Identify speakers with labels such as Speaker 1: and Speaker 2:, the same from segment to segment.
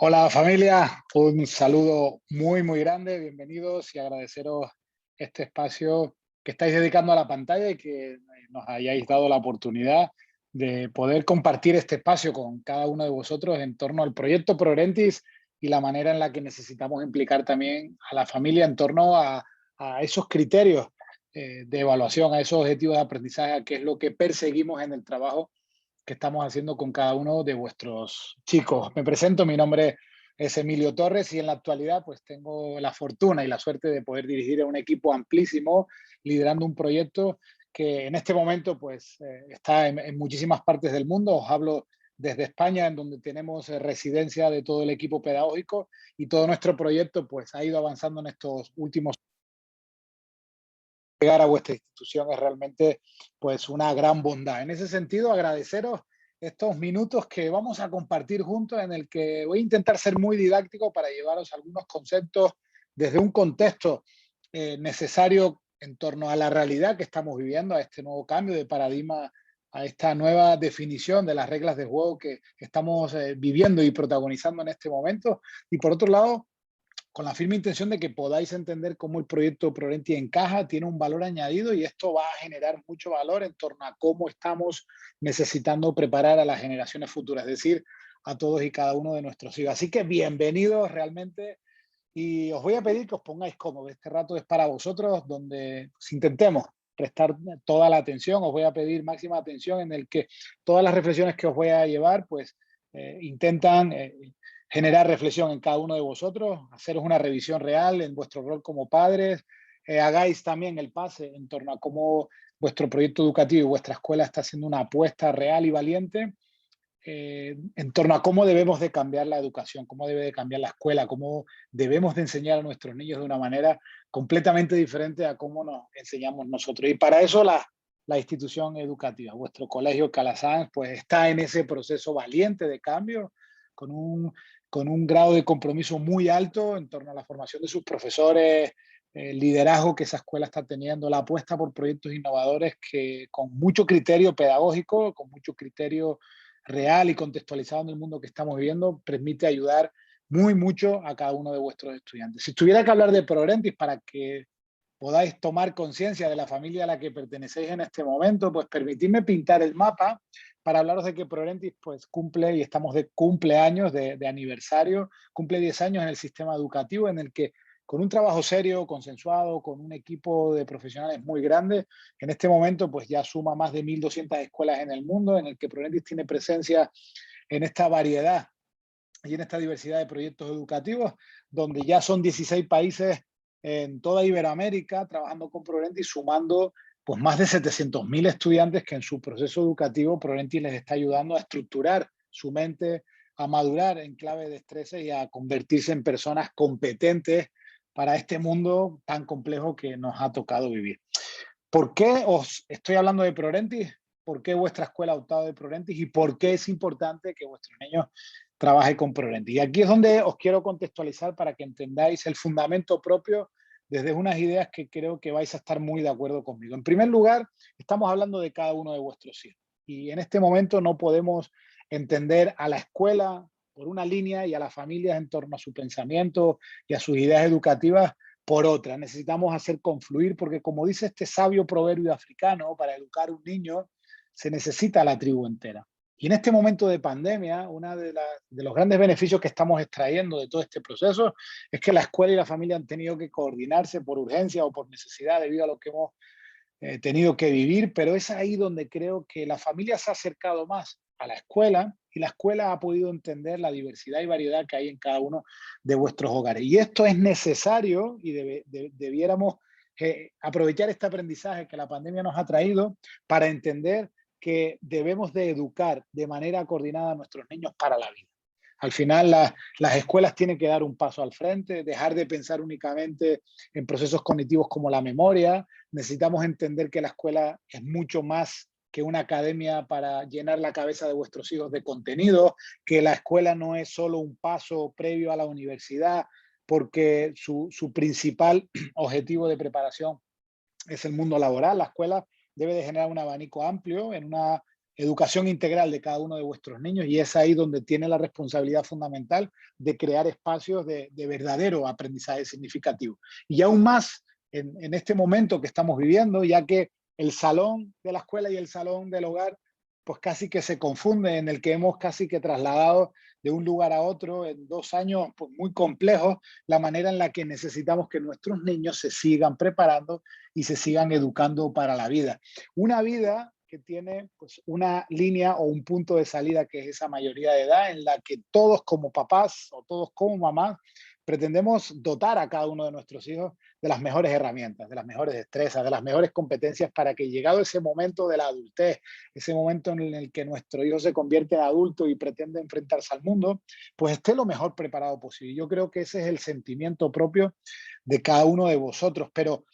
Speaker 1: Hola familia, un saludo muy grande, bienvenidos y agradeceros este espacio que estáis dedicando a la pantalla y que nos hayáis dado la oportunidad de poder compartir este espacio con cada uno de vosotros en torno al proyecto Progrentis y la manera en la que necesitamos implicar también a la familia en torno a esos criterios de evaluación, a esos objetivos de aprendizaje, a qué es lo que perseguimos en el trabajo que estamos haciendo con cada uno de vuestros chicos. Me presento, mi nombre es Emilio Torres y en la actualidad pues tengo la fortuna y la suerte de poder dirigir a un equipo amplísimo, liderando un proyecto que en este momento pues está en muchísimas partes del mundo. Os hablo desde España, en donde tenemos residencia de todo el equipo pedagógico, y todo nuestro proyecto pues ha ido avanzando en estos últimos. Llegar a vuestra institución es realmente pues una gran bondad. En ese sentido, agradeceros estos minutos que vamos a compartir juntos, en el que voy a intentar ser muy didáctico para llevaros algunos conceptos desde un contexto necesario en torno a la realidad que estamos viviendo, a este nuevo cambio de paradigma, a esta nueva definición de las reglas de juego que estamos viviendo y protagonizando en este momento. Y por otro lado, con la firme intención de que podáis entender cómo el proyecto Progrenti encaja, tiene un valor añadido, y esto va a generar mucho valor en torno a cómo estamos necesitando preparar a las generaciones futuras, es decir, a todos y cada uno de nuestros hijos. Así que bienvenidos realmente, y os voy a pedir que os pongáis cómodos. Este rato es para vosotros, donde pues, intentemos prestar toda la atención. Os voy a pedir máxima atención, en el que todas las reflexiones que os voy a llevar pues intentan generar reflexión en cada uno de vosotros, haceros una revisión real en vuestro rol como padres, hagáis también el pase en torno a cómo vuestro proyecto educativo y vuestra escuela está haciendo una apuesta real y valiente en torno a cómo debemos de cambiar la educación, cómo debe de cambiar la escuela, cómo debemos de enseñar a nuestros niños de una manera completamente diferente a cómo nos enseñamos nosotros. Y para eso la institución educativa, vuestro colegio Calasanz, pues está en ese proceso valiente de cambio, con un grado de compromiso muy alto en torno a la formación de sus profesores, el liderazgo que esa escuela está teniendo, la apuesta por proyectos innovadores que con mucho criterio pedagógico, con mucho criterio real y contextualizado en el mundo que estamos viviendo, permite ayudar mucho a cada uno de vuestros estudiantes. Si tuviera que hablar de Progrentis para que podáis tomar conciencia de la familia a la que pertenecéis en este momento, pues permitidme pintar el mapa para hablaros de que Progrentis pues cumple, y estamos de cumpleaños, de aniversario, cumple 10 años en el sistema educativo, en el que con un trabajo serio, consensuado, con un equipo de profesionales muy grande, en este momento pues ya suma más de 1.200 escuelas en el mundo, en el que Progrentis tiene presencia en esta variedad y en esta diversidad de proyectos educativos, donde ya son 16 países en toda Iberoamérica trabajando con Progrentis, sumando pues más de 700.000 estudiantes que en su proceso educativo Progrentis les está ayudando a estructurar su mente, a madurar en clave de destrezas y a convertirse en personas competentes para este mundo tan complejo que nos ha tocado vivir. ¿Por qué os estoy hablando de Progrentis? ¿Por qué vuestra escuela ha optado de Progrentis? ¿Y por qué es importante que vuestros niños trabajen con Progrentis? Y aquí es donde os quiero contextualizar para que entendáis el fundamento propio desde unas ideas que creo que vais a estar muy de acuerdo conmigo. En primer lugar, estamos hablando de cada uno de vuestros hijos. Y en este momento no podemos entender a la escuela por una línea y a las familias en torno a su pensamiento y a sus ideas educativas por otra. Necesitamos hacer confluir, porque como dice este sabio proverbio africano, para educar a un niño se necesita la tribu entera. Y en este momento de pandemia, uno de los grandes beneficios que estamos extrayendo de todo este proceso es que la escuela y la familia han tenido que coordinarse por urgencia o por necesidad, debido a lo que hemos tenido que vivir, pero es ahí donde creo que la familia se ha acercado más a la escuela, y la escuela ha podido entender la diversidad y variedad que hay en cada uno de vuestros hogares. Y esto es necesario, y debiéramos aprovechar este aprendizaje que la pandemia nos ha traído para entender que debemos de educar de manera coordinada a nuestros niños para la vida. Al final las escuelas tienen que dar un paso al frente, dejar de pensar únicamente en procesos cognitivos como la memoria. Necesitamos entender que la escuela es mucho más que una academia para llenar la cabeza de vuestros hijos de contenido, que la escuela no es solo un paso previo a la universidad, porque su principal objetivo de preparación es el mundo laboral. La escuela debe de generar un abanico amplio en una educación integral de cada uno de vuestros niños, y es ahí donde tiene la responsabilidad fundamental de crear espacios de verdadero aprendizaje significativo. Y aún más en este momento que estamos viviendo, ya que el salón de la escuela y el salón del hogar pues casi que se confunde, en el que hemos casi que trasladado de un lugar a otro en 2 años pues muy complejos, la manera en la que necesitamos que nuestros niños se sigan preparando y se sigan educando para la vida. Una vida que tiene pues una línea o un punto de salida que es esa mayoría de edad, en la que todos como papás o todos como mamás pretendemos dotar a cada uno de nuestros hijos de las mejores herramientas, de las mejores destrezas, de las mejores competencias, para que llegado ese momento de la adultez, ese momento en el que nuestro hijo se convierte en adulto y pretende enfrentarse al mundo, pues esté lo mejor preparado posible. Yo creo que ese es el sentimiento propio de cada uno de vosotros, pero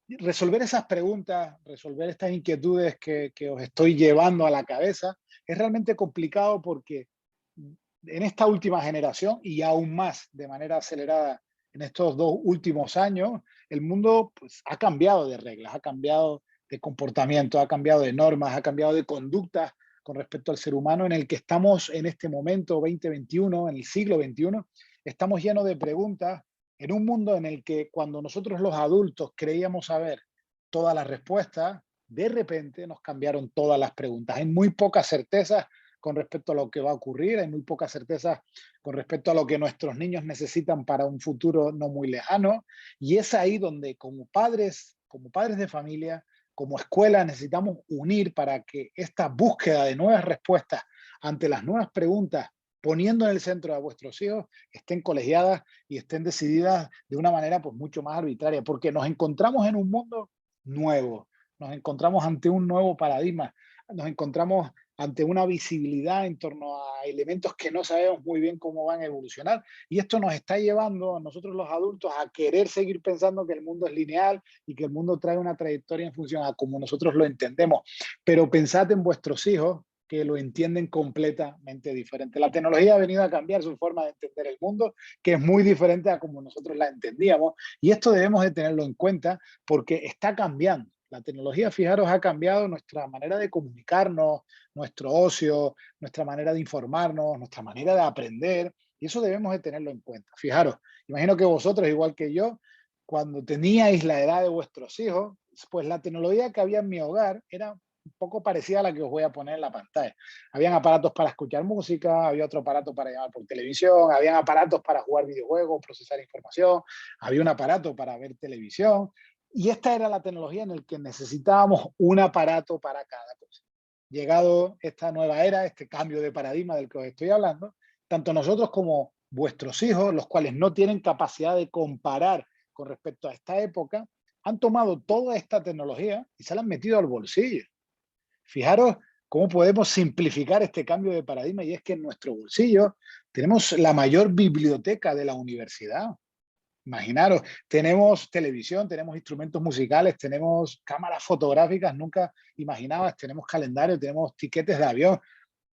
Speaker 1: resolver esas preguntas, resolver estas inquietudes que os estoy llevando a la cabeza, es realmente complicado, porque en esta última generación, y aún más de manera acelerada en estos 2 últimos años, el mundo pues, ha cambiado de reglas, ha cambiado de comportamiento, ha cambiado de normas, ha cambiado de conductas con respecto al ser humano, en el que estamos en este momento 2021, en el siglo XXI, estamos llenos de preguntas, en un mundo en el que cuando nosotros los adultos creíamos saber todas las respuestas, de repente nos cambiaron todas las preguntas. Hay muy pocas certezas con respecto a lo que va a ocurrir, hay muy pocas certezas con respecto a lo que nuestros niños necesitan para un futuro no muy lejano, y es ahí donde como padres de familia, como escuela, necesitamos unir para que esta búsqueda de nuevas respuestas ante las nuevas preguntas, poniendo en el centro a vuestros hijos, estén colegiadas y estén decididas de una manera pues mucho más arbitraria, porque nos encontramos en un mundo nuevo, nos encontramos ante un nuevo paradigma, nos encontramos ante una visibilidad en torno a elementos que no sabemos muy bien cómo van a evolucionar, y esto nos está llevando a nosotros los adultos a querer seguir pensando que el mundo es lineal y que el mundo trae una trayectoria en función a cómo nosotros lo entendemos. Pero pensad en vuestros hijos, que lo entienden completamente diferente. La tecnología ha venido a cambiar su forma de entender el mundo, que es muy diferente a como nosotros la entendíamos, y esto debemos de tenerlo en cuenta porque está cambiando. La tecnología, fijaros, ha cambiado nuestra manera de comunicarnos, nuestro ocio, nuestra manera de informarnos, nuestra manera de aprender, y eso debemos de tenerlo en cuenta. Fijaros, imagino que vosotros, igual que yo, cuando teníais la edad de vuestros hijos, pues la tecnología que había en mi hogar era un poco parecida a la que os voy a poner en la pantalla. Habían aparatos para escuchar música, había otro aparato para llamar por televisión, habían aparatos para jugar videojuegos, procesar información, había un aparato para ver televisión, y esta era la tecnología en la que necesitábamos un aparato para cada cosa. Llegado esta nueva era, este cambio de paradigma del que os estoy hablando, tanto nosotros como vuestros hijos, los cuales no tienen capacidad de comparar con respecto a esta época, han tomado toda esta tecnología y se la han metido al bolsillo. Fijaros cómo podemos simplificar este cambio de paradigma, y es que en nuestro bolsillo tenemos la mayor biblioteca de la universidad. Imaginaros, tenemos televisión, tenemos instrumentos musicales, tenemos cámaras fotográficas, nunca imaginabas, tenemos calendario, tenemos tiquetes de avión.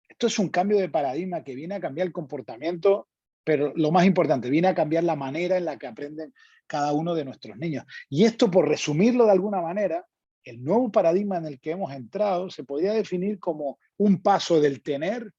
Speaker 1: Esto es un cambio de paradigma que viene a cambiar el comportamiento, pero lo más importante, viene a cambiar la manera en la que aprenden cada uno de nuestros niños. Y esto, por resumirlo de alguna manera, el nuevo paradigma en el que hemos entrado se podría definir como un paso del tener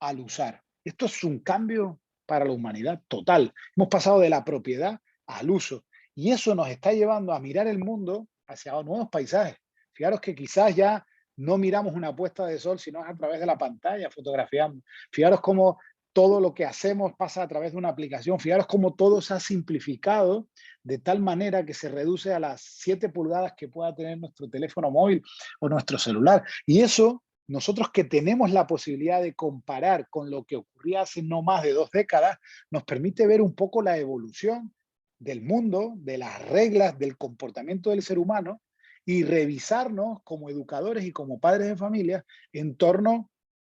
Speaker 1: al usar. Esto es un cambio para la humanidad total. Hemos pasado de la propiedad al uso, y eso nos está llevando a mirar el mundo hacia nuevos paisajes. Fijaros que quizás ya no miramos una puesta de sol, sino a través de la pantalla, fotografiando. Fijaros cómo todo lo que hacemos pasa a través de una aplicación. Fijaros cómo todo se ha simplificado de tal manera que se reduce a las 7 pulgadas que pueda tener nuestro teléfono móvil o nuestro celular. Y eso, nosotros que tenemos la posibilidad de comparar con lo que ocurría hace no más de 2 décadas, nos permite ver un poco la evolución del mundo, de las reglas, del comportamiento del ser humano, y revisarnos como educadores y como padres de familia en torno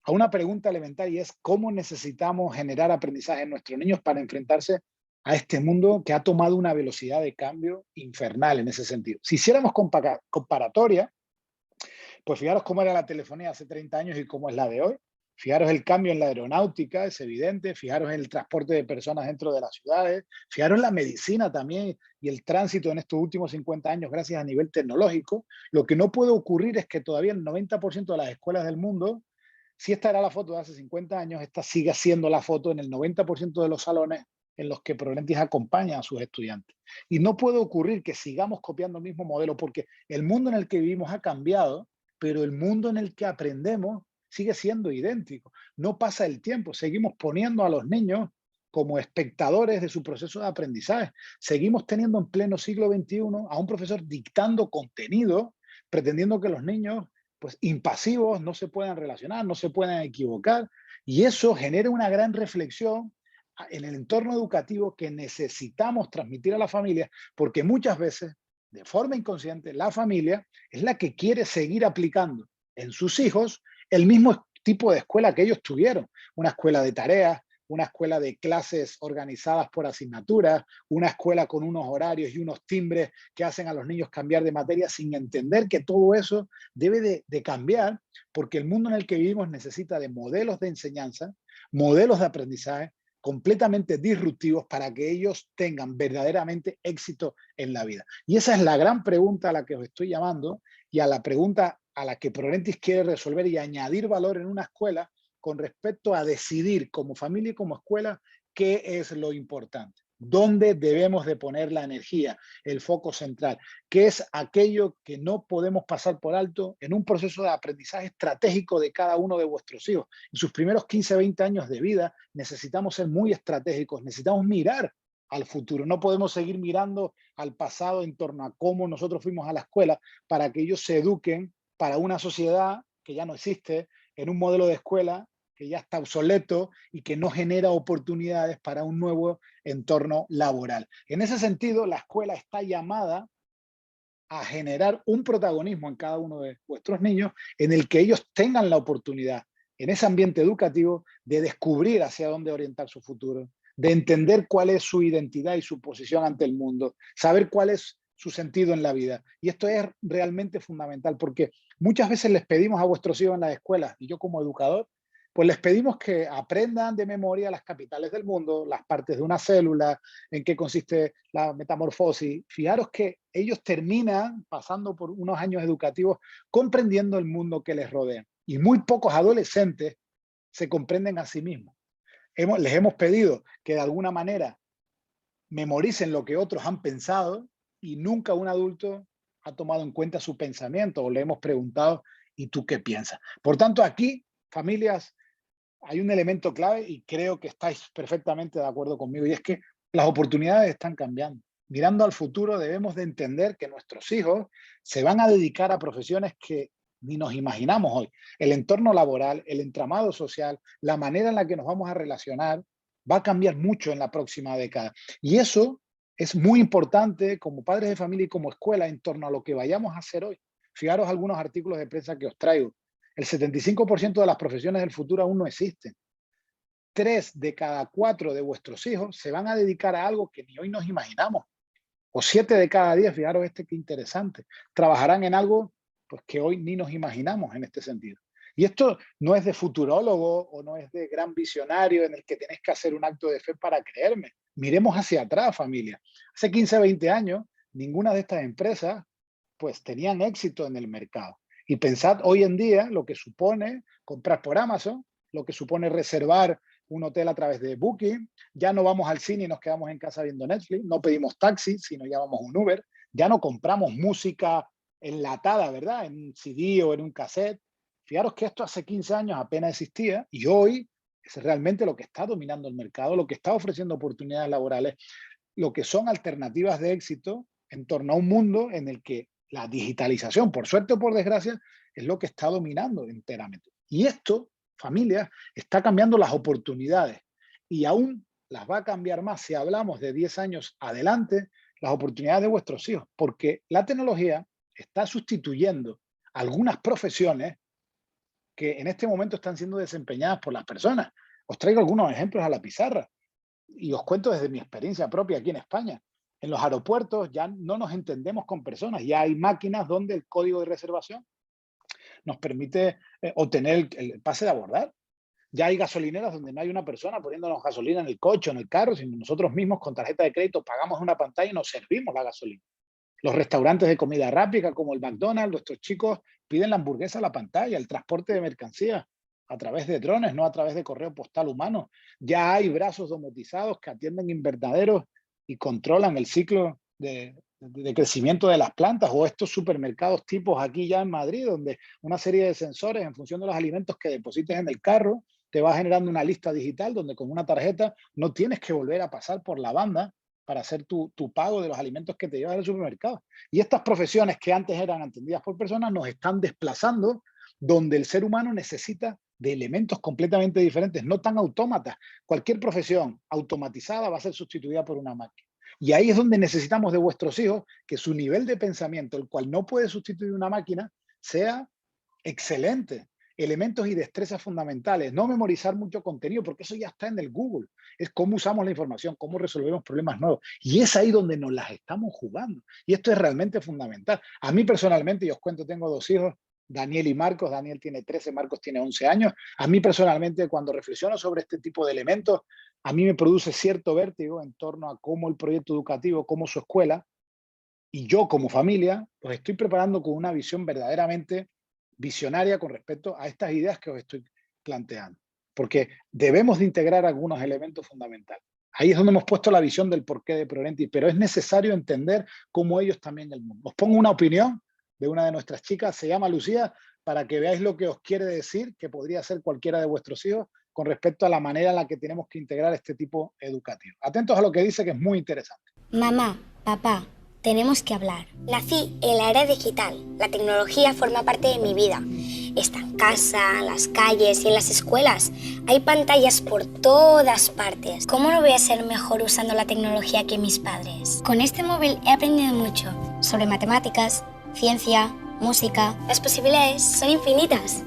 Speaker 1: a una pregunta elemental, y es cómo necesitamos generar aprendizaje en nuestros niños para enfrentarse a este mundo que ha tomado una velocidad de cambio infernal en ese sentido. Si hiciéramos comparatoria, pues fijaros cómo era la telefonía hace 30 años y cómo es la de hoy. Fijaros el cambio en la aeronáutica, es evidente. Fijaros en el transporte de personas dentro de las ciudades. Fijaros en la medicina también y el tránsito en estos últimos 50 años gracias a nivel tecnológico. Lo que no puede ocurrir es que todavía el 90% de las escuelas del mundo, si esta era la foto de hace 50 años, esta sigue siendo la foto en el 90% de los salones en los que Proventis acompaña a sus estudiantes. Y no puede ocurrir que sigamos copiando el mismo modelo porque el mundo en el que vivimos ha cambiado, pero el mundo en el que aprendemos sigue siendo idéntico. No pasa el tiempo, seguimos poniendo a los niños como espectadores de su proceso de aprendizaje. Seguimos teniendo en pleno siglo XXI a un profesor dictando contenido, pretendiendo que los niños, pues impasivos, no se puedan relacionar, no se puedan equivocar. Y eso genera una gran reflexión en el entorno educativo que necesitamos transmitir a la familia, porque muchas veces, de forma inconsciente, la familia es la que quiere seguir aplicando en sus hijos el mismo tipo de escuela que ellos tuvieron, una escuela de tareas, una escuela de clases organizadas por asignaturas, una escuela con unos horarios y unos timbres que hacen a los niños cambiar de materia sin entender que todo eso debe de cambiar, porque el mundo en el que vivimos necesita de modelos de enseñanza, modelos de aprendizaje completamente disruptivos para que ellos tengan verdaderamente éxito en la vida. Y esa es la gran pregunta a la que os estoy llamando y a la pregunta a la que Proventis quiere resolver y añadir valor en una escuela con respecto a decidir como familia y como escuela qué es lo importante, dónde debemos de poner la energía, el foco central, qué es aquello que no podemos pasar por alto en un proceso de aprendizaje estratégico de cada uno de vuestros hijos. En sus primeros 15, 20 años de vida necesitamos ser muy estratégicos, necesitamos mirar al futuro. No podemos seguir mirando al pasado en torno a cómo nosotros fuimos a la escuela para que ellos se eduquen para una sociedad que ya no existe, en un modelo de escuela que ya está obsoleto y que no genera oportunidades para un nuevo entorno laboral. En ese sentido, la escuela está llamada a generar un protagonismo en cada uno de vuestros niños en el que ellos tengan la oportunidad en ese ambiente educativo de descubrir hacia dónde orientar su futuro, de entender cuál es su identidad y su posición ante el mundo, saber cuál es su sentido en la vida. Y esto es realmente fundamental porque muchas veces les pedimos a vuestros hijos en las escuelas, y yo como educador, pues les pedimos que aprendan de memoria las capitales del mundo, las partes de una célula, en qué consiste la metamorfosis. Fijaros que ellos terminan pasando por unos años educativos comprendiendo el mundo que les rodea. Y muy pocos adolescentes se comprenden a sí mismos. Les hemos pedido que de alguna manera memoricen lo que otros han pensado y nunca un adulto ha tomado en cuenta su pensamiento o le hemos preguntado, ¿y tú qué piensas? Por tanto, aquí, familias, hay un elemento clave y creo que estáis perfectamente de acuerdo conmigo, y es que las oportunidades están cambiando. Mirando al futuro debemos de entender que nuestros hijos se van a dedicar a profesiones que ni nos imaginamos hoy. El entorno laboral, el entramado social, la manera en la que nos vamos a relacionar va a cambiar mucho en la próxima década. Y eso es muy importante como padres de familia y como escuela en torno a lo que vayamos a hacer hoy. Fijaros algunos artículos de prensa que os traigo. El 75% de las profesiones del futuro aún no existen. 3 de cada 4 de vuestros hijos se van a dedicar a algo que ni hoy nos imaginamos. O 7 de cada 10, fijaros qué interesante, trabajarán en algo pues, que hoy ni nos imaginamos en este sentido. Y esto no es de futurólogo o no es de gran visionario en el que tenés que hacer un acto de fe para creerme. Miremos hacia atrás, familia. Hace 15, 20 años, ninguna de estas empresas pues tenían éxito en el mercado. Y pensad hoy en día lo que supone comprar por Amazon, lo que supone reservar un hotel a través de Booking, ya no vamos al cine y nos quedamos en casa viendo Netflix, no pedimos taxi, sino llamamos un Uber, ya no compramos música enlatada, ¿verdad? En un CD o en un cassette. Fijaros que esto hace 15 años apenas existía y hoy es realmente lo que está dominando el mercado, lo que está ofreciendo oportunidades laborales, lo que son alternativas de éxito en torno a un mundo en el que la digitalización, por suerte o por desgracia, es lo que está dominando enteramente. Y esto, familias, está cambiando las oportunidades y aún las va a cambiar más si hablamos de 10 años adelante, las oportunidades de vuestros hijos, porque la tecnología está sustituyendo algunas profesiones que en este momento están siendo desempeñadas por las personas. Os traigo algunos ejemplos a la pizarra y os cuento desde mi experiencia propia aquí en España. En los aeropuertos ya no nos entendemos con personas, ya hay máquinas donde el código de reservación nos permite obtener el pase de abordar. Ya hay gasolineras donde no hay una persona poniéndonos gasolina en el coche, en el carro, sino nosotros mismos con tarjeta de crédito pagamos una pantalla y nos servimos la gasolina. Los restaurantes de comida rápida como el McDonald's, nuestros chicos piden la hamburguesa a la pantalla, el transporte de mercancías a través de drones, no a través de correo postal humano. Ya hay brazos domotizados que atienden invernaderos y controlan el ciclo de crecimiento de las plantas, o estos supermercados tipos aquí ya en Madrid, donde una serie de sensores en función de los alimentos que deposites en el carro te va generando una lista digital donde con una tarjeta no tienes que volver a pasar por la banda para hacer tu pago de los alimentos que te llevas al supermercado. Y estas profesiones que antes eran atendidas por personas nos están desplazando donde el ser humano necesita de elementos completamente diferentes, no tan autómatas. Cualquier profesión automatizada va a ser sustituida por una máquina. Y ahí es donde necesitamos de vuestros hijos que su nivel de pensamiento, el cual no puede sustituir una máquina, sea excelente. Elementos y destrezas fundamentales. No memorizar mucho contenido, porque eso ya está en el Google. Es cómo usamos la información, cómo resolvemos problemas nuevos. Y es ahí donde nos las estamos jugando. Y esto es realmente fundamental. A mí personalmente, y os cuento, tengo 2 hijos, Daniel y Marcos. Daniel tiene 13, Marcos tiene 11 años. A mí personalmente, cuando reflexiono sobre este tipo de elementos, a mí me produce cierto vértigo en torno a cómo el proyecto educativo, cómo su escuela, y yo como familia, pues estoy preparando con una visión verdaderamente visionaria con respecto a estas ideas que os estoy planteando. Porque debemos de integrar algunos elementos fundamentales. Ahí es donde hemos puesto la visión del porqué de Prorenti, pero es necesario entender cómo ellos también el mundo. Os pongo una opinión de una de nuestras chicas, se llama Lucía, para que veáis lo que os quiere decir, que podría ser cualquiera de vuestros hijos, con respecto a la manera en la que tenemos que integrar este tipo educativo. Atentos a lo que dice, que es muy interesante.
Speaker 2: Mamá, papá, tenemos que hablar. Nací en la era digital. La tecnología forma parte de mi vida. Está en casa, en las calles y en las escuelas. Hay pantallas por todas partes. ¿Cómo no voy a ser mejor usando la tecnología que mis padres? Con este móvil he aprendido mucho sobre matemáticas, ciencia, música. Las posibilidades son infinitas.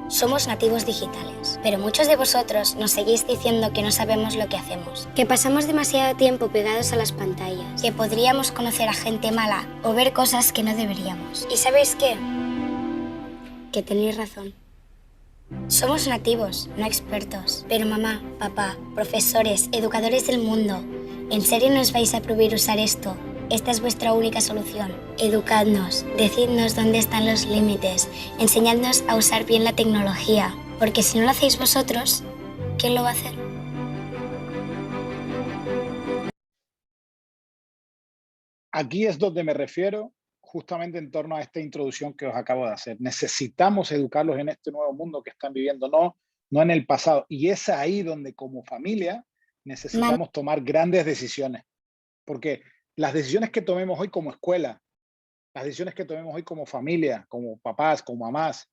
Speaker 2: Somos nativos digitales, pero muchos de vosotros nos seguís diciendo que no sabemos lo que hacemos, que pasamos demasiado tiempo pegados a las pantallas, que podríamos conocer a gente mala o ver cosas que no deberíamos. ¿Y sabéis qué? Que tenéis razón. Somos nativos, no expertos, pero mamá, papá, profesores, educadores del mundo, ¿en serio nos vais a prohibir usar esto? Esta es vuestra única solución. Educadnos, decidnos dónde están los límites, enseñadnos a usar bien la tecnología, porque si no lo hacéis vosotros, ¿quién lo va a hacer?
Speaker 1: Aquí es donde me refiero justamente en torno a esta introducción que os acabo de hacer. Necesitamos educarlos en este nuevo mundo que están viviendo, no en el pasado. Y es ahí donde como familia necesitamos tomar grandes decisiones, porque las decisiones que tomemos hoy como escuela, las decisiones que tomemos hoy como familia, como papás, como mamás,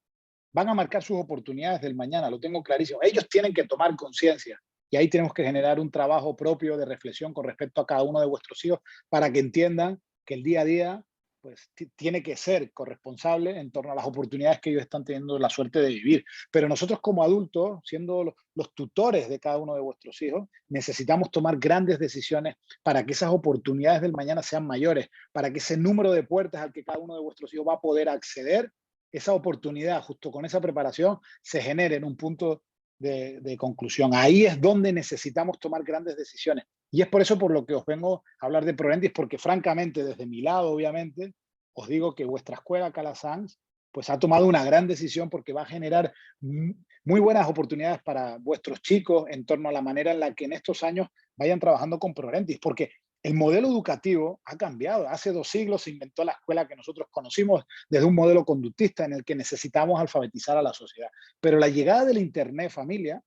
Speaker 1: van a marcar sus oportunidades del mañana, lo tengo clarísimo. Ellos tienen que tomar conciencia y ahí tenemos que generar un trabajo propio de reflexión con respecto a cada uno de vuestros hijos para que entiendan que el día a día pues tiene que ser corresponsable en torno a las oportunidades que ellos están teniendo la suerte de vivir. Pero nosotros como adultos, siendo los tutores de cada uno de vuestros hijos, necesitamos tomar grandes decisiones para que esas oportunidades del mañana sean mayores, para que ese número de puertas al que cada uno de vuestros hijos va a poder acceder, esa oportunidad, justo con esa preparación, se genere en un punto de conclusión. Ahí es donde necesitamos tomar grandes decisiones. Y es por eso por lo que os vengo a hablar de Proventis, porque francamente, desde mi lado, obviamente, os digo que vuestra escuela Calasanz pues ha tomado una gran decisión porque va a generar muy buenas oportunidades para vuestros chicos en torno a la manera en la que en estos años vayan trabajando con Proventis, porque el modelo educativo ha cambiado. Hace 2 siglos se inventó la escuela que nosotros conocimos desde un modelo conductista en el que necesitamos alfabetizar a la sociedad. Pero la llegada del Internet, familia,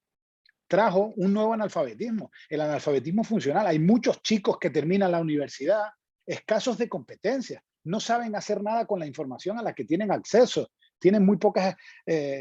Speaker 1: trajo un nuevo analfabetismo, el analfabetismo funcional. Hay muchos chicos que terminan la universidad escasos de competencias, no saben hacer nada con la información a la que tienen acceso, tienen muy pocas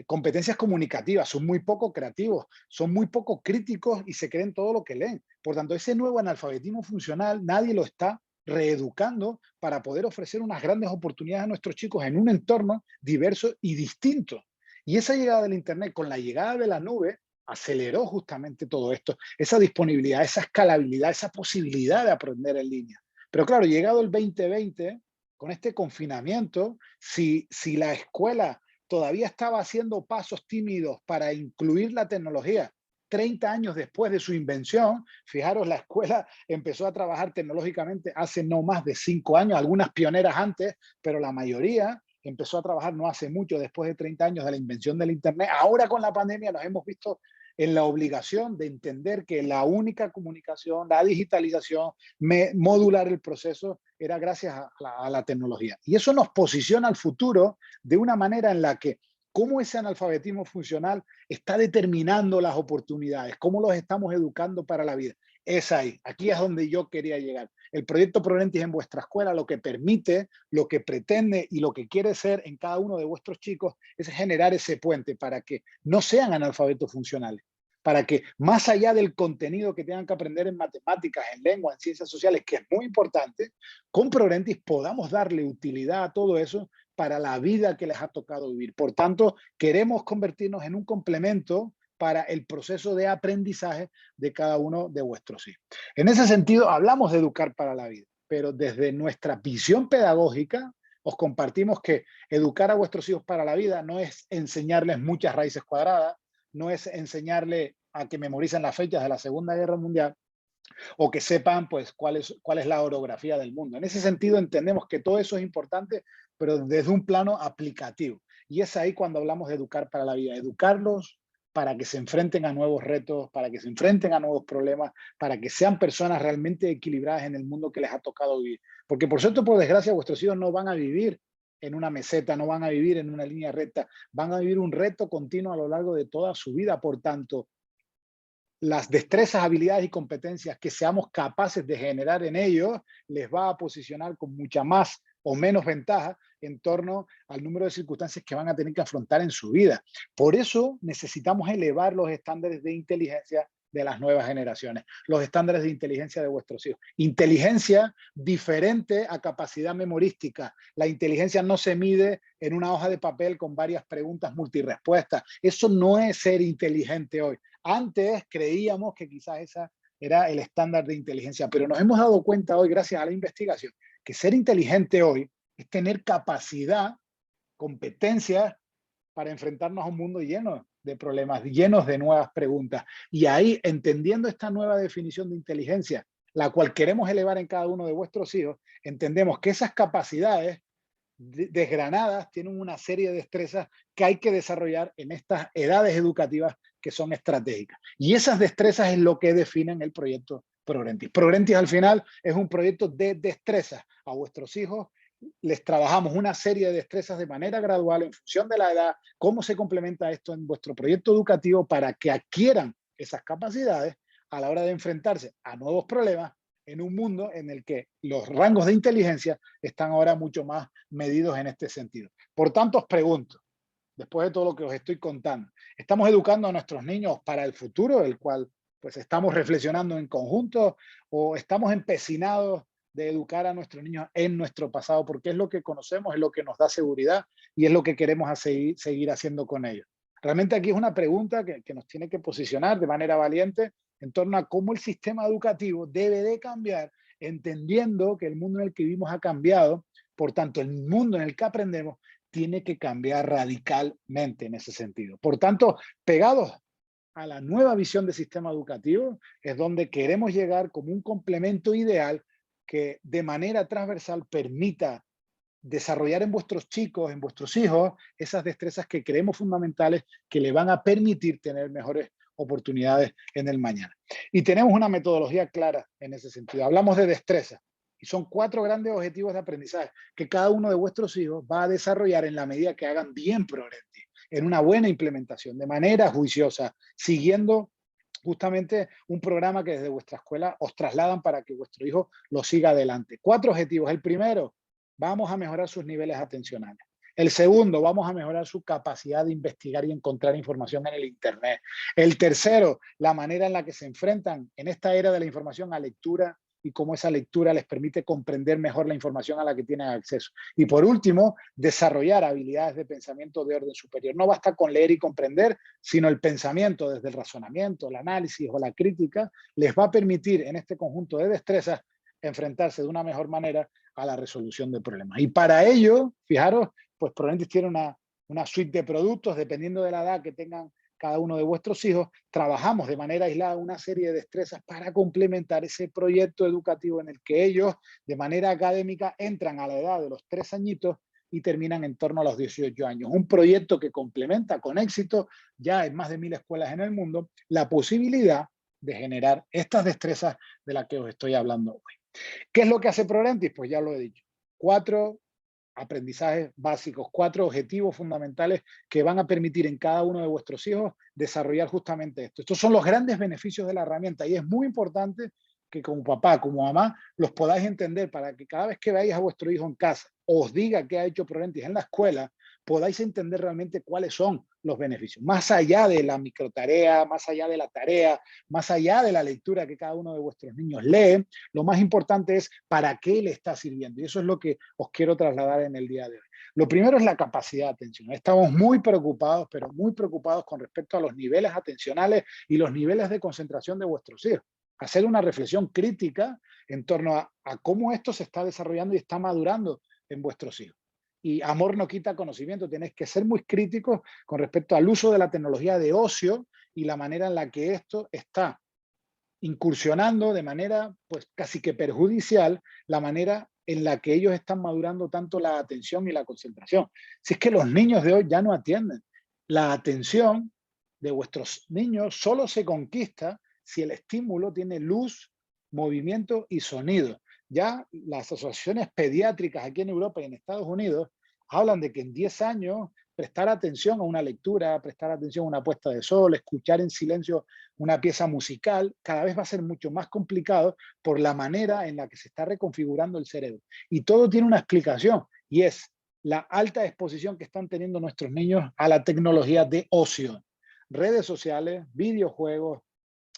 Speaker 1: competencias comunicativas, son muy poco creativos, son muy poco críticos y se creen todo lo que leen. Por tanto, ese nuevo analfabetismo funcional nadie lo está reeducando para poder ofrecer unas grandes oportunidades a nuestros chicos en un entorno diverso y distinto. Y esa llegada del Internet con la llegada de la nube aceleró justamente todo esto, esa disponibilidad, esa escalabilidad, esa posibilidad de aprender en línea. Pero claro, llegado el 2020, con este confinamiento, si la escuela todavía estaba haciendo pasos tímidos para incluir la tecnología 30 años después de su invención. Fijaros, la escuela empezó a trabajar tecnológicamente hace no más de 5 años, algunas pioneras antes, pero la mayoría empezó a trabajar no hace mucho, después de 30 años de la invención del Internet. Ahora con la pandemia nos hemos visto en la obligación de entender que la única comunicación, la digitalización, modular el proceso, era gracias a la tecnología. Y eso nos posiciona al futuro de una manera en la que cómo ese analfabetismo funcional está determinando las oportunidades, cómo los estamos educando para la vida. Es ahí, aquí es donde yo quería llegar. El proyecto Progrentis en vuestra escuela lo que permite, lo que pretende y lo que quiere ser en cada uno de vuestros chicos es generar ese puente para que no sean analfabetos funcionales, para que más allá del contenido que tengan que aprender en matemáticas, en lengua, en ciencias sociales, que es muy importante, con Progrentis podamos darle utilidad a todo eso para la vida que les ha tocado vivir. Por tanto, queremos convertirnos en un complemento para el proceso de aprendizaje de cada uno de vuestros hijos. En ese sentido, hablamos de educar para la vida, pero desde nuestra visión pedagógica, os compartimos que educar a vuestros hijos para la vida no es enseñarles muchas raíces cuadradas, no es enseñarles a que memoricen las fechas de la Segunda Guerra Mundial, o que sepan pues cuál es la orografía del mundo. En ese sentido entendemos que todo eso es importante, pero desde un plano aplicativo. Y es ahí cuando hablamos de educar para la vida, educarlos para que se enfrenten a nuevos retos, para que se enfrenten a nuevos problemas, para que sean personas realmente equilibradas en el mundo que les ha tocado vivir. Porque por cierto, por desgracia, vuestros hijos no van a vivir en una meseta, no van a vivir en una línea recta, van a vivir un reto continuo a lo largo de toda su vida. Por tanto, las destrezas, habilidades y competencias que seamos capaces de generar en ellos les va a posicionar con mucha más o menos ventaja en torno al número de circunstancias que van a tener que afrontar en su vida. Por eso necesitamos elevar los estándares de inteligencia de las nuevas generaciones, los estándares de inteligencia de vuestros hijos. Inteligencia diferente a capacidad memorística. La inteligencia no se mide en una hoja de papel con varias preguntas multirespuestas. Eso no es ser inteligente hoy. Antes creíamos que quizás esa era el estándar de inteligencia, pero nos hemos dado cuenta hoy, gracias a la investigación, que ser inteligente hoy es tener capacidad, competencias para enfrentarnos a un mundo lleno de problemas, llenos de nuevas preguntas. Y ahí, entendiendo esta nueva definición de inteligencia, la cual queremos elevar en cada uno de vuestros hijos, entendemos que esas capacidades desgranadas tienen una serie de destrezas que hay que desarrollar en estas edades educativas que son estratégicas. Y esas destrezas es lo que definen el proyecto Progrentis. Progrentis al final es un proyecto de destrezas. A vuestros hijos les trabajamos una serie de destrezas de manera gradual en función de la edad, cómo se complementa esto en vuestro proyecto educativo para que adquieran esas capacidades a la hora de enfrentarse a nuevos problemas en un mundo en el que los rangos de inteligencia están ahora mucho más medidos en este sentido. Por tanto, os pregunto, después de todo lo que os estoy contando, ¿estamos educando a nuestros niños para el futuro, el cual pues estamos reflexionando en conjunto, o estamos empecinados de educar a nuestros niños en nuestro pasado, porque es lo que conocemos, es lo que nos da seguridad y es lo que queremos seguir haciendo con ellos? Realmente aquí es una pregunta que nos tiene que posicionar de manera valiente en torno a cómo el sistema educativo debe de cambiar, entendiendo que el mundo en el que vivimos ha cambiado, por tanto el mundo en el que aprendemos tiene que cambiar radicalmente en ese sentido. Por tanto, pegados a la nueva visión de sistema educativo, es donde queremos llegar como un complemento ideal que de manera transversal permita desarrollar en vuestros chicos, en vuestros hijos, esas destrezas que creemos fundamentales que le van a permitir tener mejores oportunidades en el mañana. Y tenemos una metodología clara en ese sentido. Hablamos de destrezas y son 4 grandes objetivos de aprendizaje que cada uno de vuestros hijos va a desarrollar en la medida que hagan bien Progrentis, en una buena implementación, de manera juiciosa, siguiendo justamente un programa que desde vuestra escuela os trasladan para que vuestro hijo lo siga adelante. 4 objetivos. El primero, vamos a mejorar sus niveles atencionales. El segundo, vamos a mejorar su capacidad de investigar y encontrar información en el Internet. El tercero, la manera en la que se enfrentan en esta era de la información a lectura y cómo esa lectura les permite comprender mejor la información a la que tienen acceso. Y por último, desarrollar habilidades de pensamiento de orden superior. No basta con leer y comprender, sino el pensamiento desde el razonamiento, el análisis o la crítica les va a permitir en este conjunto de destrezas enfrentarse de una mejor manera a la resolución de problemas. Y para ello, fijaros, pues Progrentis tiene una suite de productos, dependiendo de la edad que tengan cada uno de vuestros hijos. Trabajamos de manera aislada una serie de destrezas para complementar ese proyecto educativo en el que ellos, de manera académica, entran a la edad de los 3 añitos y terminan en torno a los 18 años. Un proyecto que complementa con éxito, ya en más de 1000 escuelas en el mundo, la posibilidad de generar estas destrezas de las que os estoy hablando hoy. ¿Qué es lo que hace ProLentis? Pues ya lo he dicho. 4 aprendizajes básicos, 4 objetivos fundamentales que van a permitir en cada uno de vuestros hijos desarrollar justamente esto. Estos son los grandes beneficios de la herramienta y es muy importante que como papá, como mamá, los podáis entender para que cada vez que veáis a vuestro hijo en casa, os diga qué ha hecho ProLentis en la escuela, podáis entender realmente cuáles son los beneficios. Más allá de la microtarea, más allá de la tarea, más allá de la lectura que cada uno de vuestros niños lee, lo más importante es para qué le está sirviendo. Y eso es lo que os quiero trasladar en el día de hoy. Lo primero es la capacidad de atención. Estamos muy preocupados, pero muy preocupados con respecto a los niveles atencionales y los niveles de concentración de vuestros hijos. Hacer una reflexión crítica en torno a cómo esto se está desarrollando y está madurando en vuestros hijos. Y amor no quita conocimiento, tenéis que ser muy críticos con respecto al uso de la tecnología de ocio y la manera en la que esto está incursionando de manera pues casi que perjudicial la manera en la que ellos están madurando tanto la atención y la concentración. Si es que los niños de hoy ya no atienden. La atención de vuestros niños solo se conquista si el estímulo tiene luz, movimiento y sonido. Ya las asociaciones pediátricas aquí en Europa y en Estados Unidos hablan de que en 10 años prestar atención a una lectura, prestar atención a una puesta de sol, escuchar en silencio una pieza musical, cada vez va a ser mucho más complicado por la manera en la que se está reconfigurando el cerebro. Y todo tiene una explicación y es la alta exposición que están teniendo nuestros niños a la tecnología de ocio. Redes sociales, videojuegos,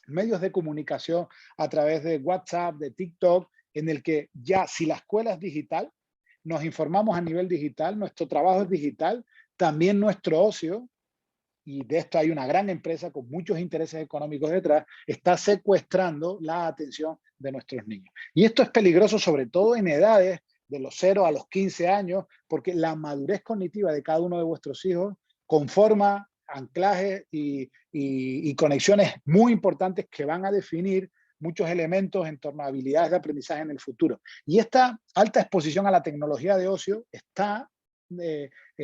Speaker 1: medios de comunicación a través de WhatsApp, de TikTok, en el que ya si la escuela es digital, nos informamos a nivel digital, nuestro trabajo es digital, también nuestro ocio, y de esto hay una gran empresa con muchos intereses económicos detrás, está secuestrando la atención de nuestros niños. Y esto es peligroso sobre todo en edades de los 0 a los 15 años, porque la madurez cognitiva de cada uno de vuestros hijos conforma anclajes y conexiones muy importantes que van a definir muchos elementos en torno a habilidades de aprendizaje en el futuro. Y esta alta exposición a la tecnología de ocio está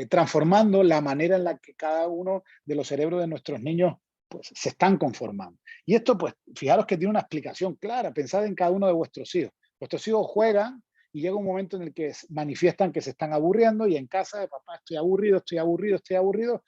Speaker 1: transformando la manera en la que cada uno de los cerebros de nuestros niños pues, se están conformando. Y esto, pues, fijaros que tiene una explicación clara. Pensad en cada uno de vuestros hijos. Vuestros hijos juegan y llega un momento en el que manifiestan que se están aburriendo y en casa de papá estoy aburrido, estoy aburrido, estoy aburrido.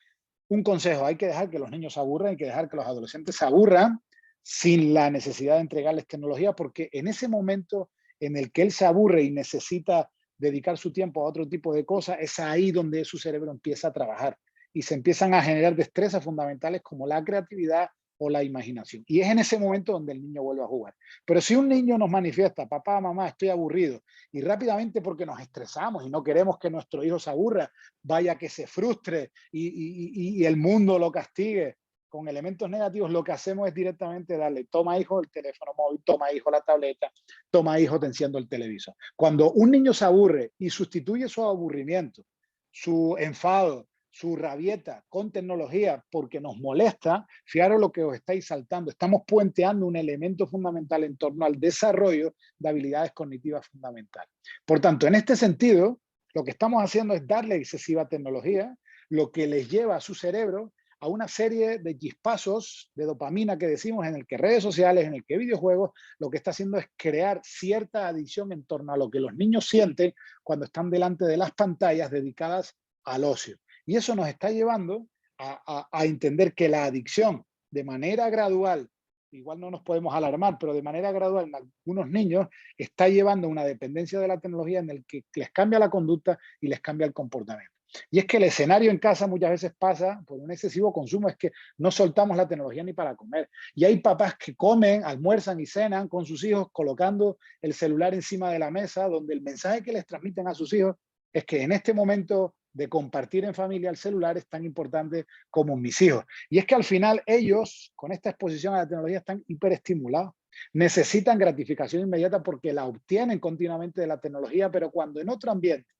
Speaker 1: Un consejo, hay que dejar que los niños se aburran, hay que dejar que los adolescentes se aburran sin la necesidad de entregarles tecnología, porque en ese momento en el que él se aburre y necesita dedicar su tiempo a otro tipo de cosas, es ahí donde su cerebro empieza a trabajar y se empiezan a generar destrezas fundamentales como la creatividad o la imaginación. Y es en ese momento donde el niño vuelve a jugar. Pero si un niño nos manifiesta, papá, mamá, estoy aburrido, y rápidamente porque nos estresamos y no queremos que nuestro hijo se aburra, vaya que se frustre y el mundo lo castigue con elementos negativos, lo que hacemos es directamente darle, toma hijo el teléfono móvil, toma hijo la tableta, toma hijo te enciendo el televisor. Cuando un niño se aburre y sustituye su aburrimiento, su enfado, su rabieta con tecnología porque nos molesta, fijaros lo que os estáis saltando. Estamos puenteando un elemento fundamental en torno al desarrollo de habilidades cognitivas fundamentales. Por tanto, en este sentido, lo que estamos haciendo es darle excesiva tecnología, lo que les lleva a su cerebro a una serie de chispazos de dopamina que decimos, en el que redes sociales, en el que videojuegos, lo que está haciendo es crear cierta adicción en torno a lo que los niños sienten cuando están delante de las pantallas dedicadas al ocio. Y eso nos está llevando a entender que la adicción, de manera gradual, igual no nos podemos alarmar, pero de manera gradual en algunos niños, está llevando a una dependencia de la tecnología en el que les cambia la conducta y les cambia el comportamiento. Y es que el escenario en casa muchas veces pasa por un excesivo consumo, es que no soltamos la tecnología ni para comer. Y hay papás que comen, almuerzan y cenan con sus hijos colocando el celular encima de la mesa, donde el mensaje que les transmiten a sus hijos es que en este momento de compartir en familia el celular es tan importante como mis hijos. Y es que al final ellos, con esta exposición a la tecnología, están hiperestimulados. Necesitan gratificación inmediata porque la obtienen continuamente de la tecnología, pero cuando en otro ambiente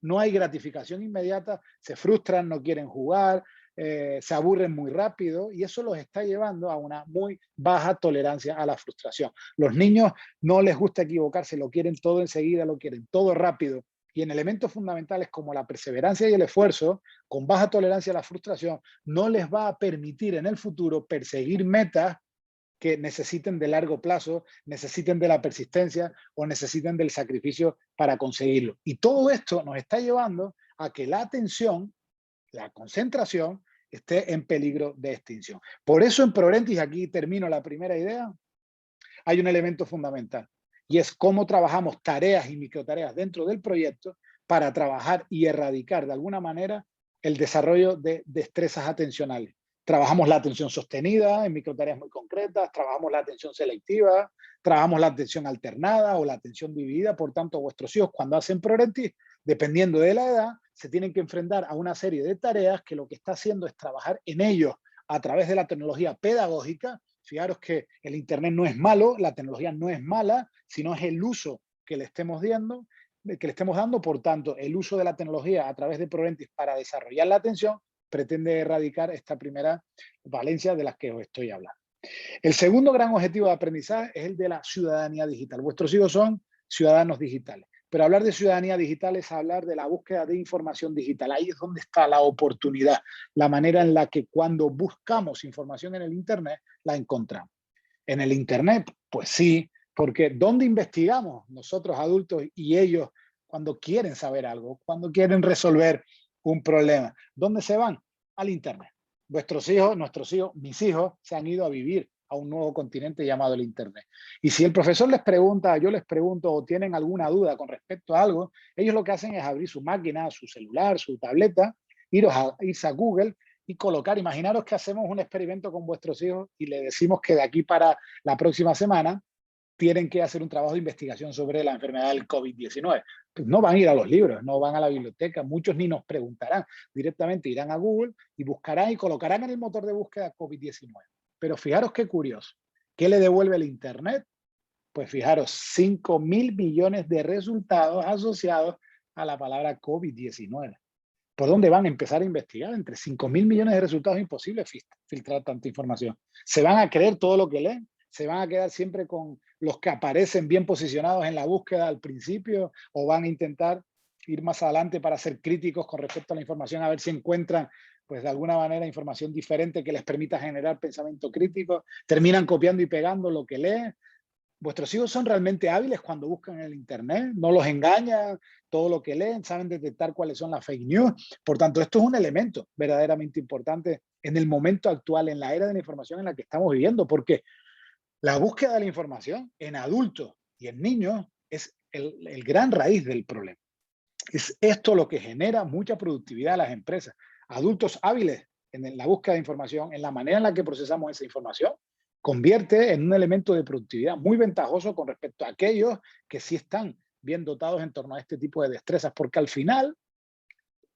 Speaker 1: no hay gratificación inmediata, se frustran, no quieren jugar, se aburren muy rápido y eso los está llevando a una muy baja tolerancia a la frustración. Los niños no les gusta equivocarse, lo quieren todo enseguida, lo quieren todo rápido. Y en elementos fundamentales como la perseverancia y el esfuerzo, con baja tolerancia a la frustración, no les va a permitir en el futuro perseguir metas que necesiten de largo plazo, necesiten de la persistencia o necesiten del sacrificio para conseguirlo. Y todo esto nos está llevando a que la atención, la concentración, esté en peligro de extinción. Por eso en Progrentis, aquí termino la primera idea, hay un elemento fundamental y es cómo trabajamos tareas y microtareas dentro del proyecto para trabajar y erradicar de alguna manera el desarrollo de destrezas atencionales. Trabajamos la atención sostenida en microtareas muy concretas, trabajamos la atención selectiva, trabajamos la atención alternada o la atención dividida. Por tanto, vuestros hijos cuando hacen Progrentis, dependiendo de la edad, se tienen que enfrentar a una serie de tareas que lo que está haciendo es trabajar en ellos a través de la tecnología pedagógica. Fijaros que el Internet no es malo, la tecnología no es mala, sino es el uso que le estemos dando. Por tanto, el uso de la tecnología a través de Progrentis para desarrollar la atención pretende erradicar esta primera valencia de las que os estoy hablando. El segundo gran objetivo de aprendizaje es el de la ciudadanía digital. Vuestros hijos son ciudadanos digitales. Pero hablar de ciudadanía digital es hablar de la búsqueda de información digital. Ahí es donde está la oportunidad, la manera en la que cuando buscamos información en el Internet, la encontramos. En el Internet, pues sí, porque ¿dónde investigamos nosotros adultos y ellos cuando quieren saber algo, cuando quieren resolver un problema? ¿Dónde se van? Al Internet. Vuestros hijos, nuestros hijos, mis hijos se han ido a vivir a un nuevo continente llamado el Internet. Y si el profesor les pregunta, yo les pregunto o tienen alguna duda con respecto a algo, ellos lo que hacen es abrir su máquina, su celular, su tableta, irse a Google y colocar. Imaginaros que hacemos un experimento con vuestros hijos y le decimos que de aquí para la próxima semana tienen que hacer un trabajo de investigación sobre la enfermedad del COVID-19. Pues no van a ir a los libros, no van a la biblioteca, muchos ni nos preguntarán, directamente irán a Google y buscarán y colocarán en el motor de búsqueda COVID-19. Pero fijaros qué curioso, ¿qué le devuelve el Internet? Pues fijaros, 5.000 millones de resultados asociados a la palabra COVID-19. ¿Por dónde van a empezar a investigar? Entre 5.000 millones de resultados es imposible filtrar tanta información. ¿Se van a creer todo lo que leen? ¿Se van a quedar siempre con los que aparecen bien posicionados en la búsqueda al principio? ¿O van a intentar ir más adelante para ser críticos con respecto a la información, a ver si encuentran pues de alguna manera información diferente que les permita generar pensamiento crítico? ¿Terminan copiando y pegando lo que leen? ¿Vuestros hijos son realmente hábiles cuando buscan en el Internet? ¿No los engañan todo lo que leen? ¿Saben detectar cuáles son las fake news? Por tanto, esto es un elemento verdaderamente importante en el momento actual, en la era de la información en la que estamos viviendo, porque la búsqueda de la información en adultos y en niños es el gran raíz del problema. Es esto lo que genera mucha productividad a las empresas. Adultos hábiles en la búsqueda de información, en la manera en la que procesamos esa información, convierte en un elemento de productividad muy ventajoso con respecto a aquellos que sí están bien dotados en torno a este tipo de destrezas, porque al final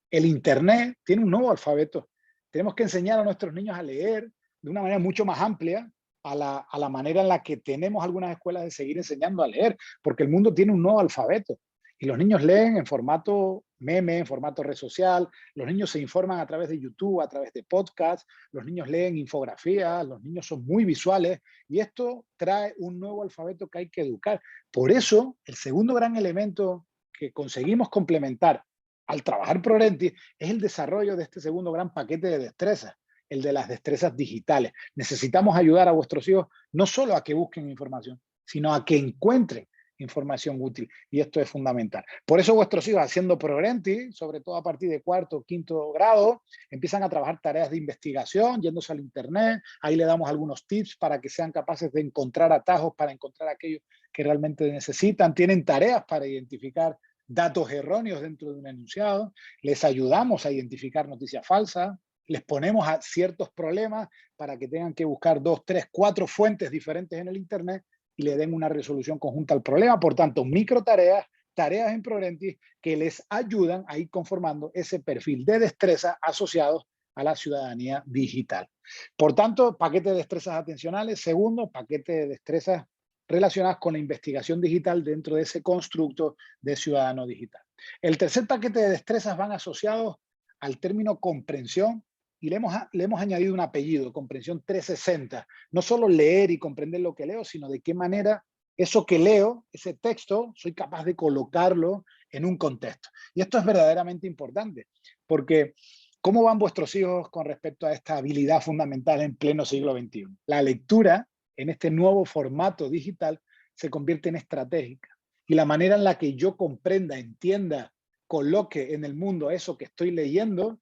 Speaker 1: el Internet tiene un nuevo alfabeto. Tenemos que enseñar a nuestros niños a leer de una manera mucho más amplia a la manera en la que tenemos algunas escuelas de seguir enseñando a leer, porque el mundo tiene un nuevo alfabeto. Y los niños leen en formato meme, en formato red social, los niños se informan a través de YouTube, a través de podcasts, los niños leen infografías, los niños son muy visuales y esto trae un nuevo alfabeto que hay que educar. Por eso, el segundo gran elemento que conseguimos complementar al trabajar Progrentis es el desarrollo de este segundo gran paquete de destrezas, el de las destrezas digitales. Necesitamos ayudar a vuestros hijos no solo a que busquen información, sino a que encuentren información útil, y esto es fundamental. Por eso vuestros hijos haciendo Progrentis, sobre todo a partir de cuarto o quinto grado, empiezan a trabajar tareas de investigación, yéndose al Internet, ahí le damos algunos tips para que sean capaces de encontrar atajos, para encontrar aquello que realmente necesitan, tienen tareas para identificar datos erróneos dentro de un enunciado, les ayudamos a identificar noticias falsas, les ponemos a ciertos problemas para que tengan que buscar 2, 3, 4 fuentes diferentes en el Internet y le den una resolución conjunta al problema. Por tanto, microtareas, tareas en Progrentis que les ayudan a ir conformando ese perfil de destreza asociados a la ciudadanía digital. Por tanto, paquete de destrezas atencionales. Segundo, paquete de destrezas relacionadas con la investigación digital dentro de ese constructo de ciudadano digital. El tercer paquete de destrezas van asociados al término comprensión y le hemos añadido un apellido, comprensión 360. No solo leer y comprender lo que leo, sino de qué manera eso que leo, ese texto, soy capaz de colocarlo en un contexto. Y esto es verdaderamente importante, porque ¿cómo van vuestros hijos con respecto a esta habilidad fundamental en pleno siglo XXI? La lectura, en este nuevo formato digital, se convierte en estratégica. Y la manera en la que yo comprenda, entienda, coloque en el mundo eso que estoy leyendo,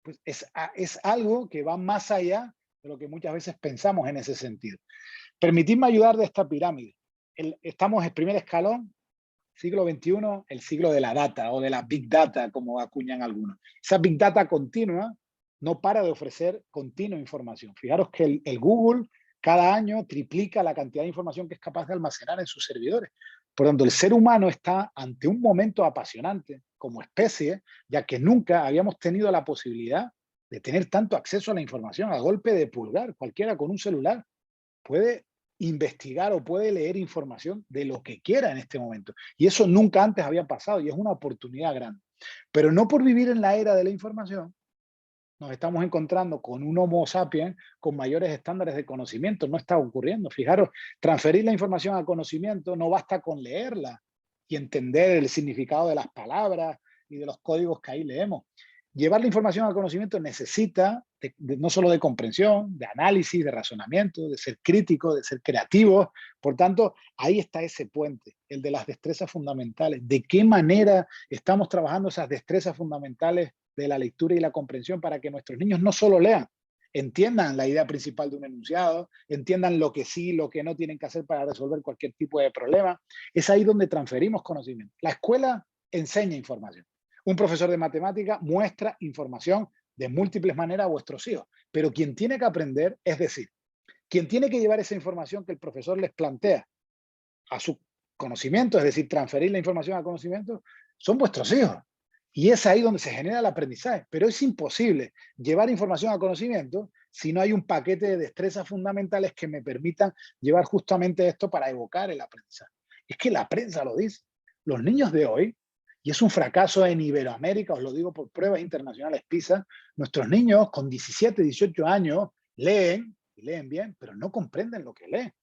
Speaker 1: pues es algo que va más allá de lo que muchas veces pensamos en ese sentido. Permitidme ayudar de esta pirámide. Estamos en el primer escalón, siglo XXI, el siglo de la data o de la big data, como acuñan algunos. Esa big data continua no para de ofrecer continua información. Fijaros que el Google cada año triplica la cantidad de información que es capaz de almacenar en sus servidores. Por tanto, el ser humano está ante un momento apasionante como especie, ya que nunca habíamos tenido la posibilidad de tener tanto acceso a la información a golpe de pulgar. Cualquiera con un celular puede investigar o puede leer información de lo que quiera en este momento. Y eso nunca antes había pasado y es una oportunidad grande. Pero no por vivir en la era de la información, nos estamos encontrando con un Homo sapiens con mayores estándares de conocimiento. No está ocurriendo. Fijaros, transferir la información a conocimiento no basta con leerla y entender el significado de las palabras y de los códigos que ahí leemos. Llevar la información al conocimiento necesita no solo de comprensión, de análisis, de razonamiento, de ser crítico, de ser creativo. Por tanto, ahí está ese puente, el de las destrezas fundamentales. ¿De qué manera estamos trabajando esas destrezas fundamentales de la lectura y la comprensión para que nuestros niños no solo lean, entiendan la idea principal de un enunciado, entiendan lo que sí, lo que no tienen que hacer para resolver cualquier tipo de problema? Es ahí donde transferimos conocimiento. La escuela enseña información. Un profesor de matemática muestra información de múltiples maneras a vuestros hijos, pero quien tiene que aprender, es decir, quien tiene que llevar esa información que el profesor les plantea a su conocimiento, es decir, transferir la información al conocimiento, son vuestros hijos. Y es ahí donde se genera el aprendizaje. Pero es imposible llevar información al conocimiento si no hay un paquete de destrezas fundamentales que me permitan llevar justamente esto para evocar el aprendizaje. Es que la prensa lo dice. Los niños de hoy, y es un fracaso en Iberoamérica, os lo digo por pruebas internacionales PISA, nuestros niños con 17, 18 años leen, y leen bien, pero no comprenden lo que leen.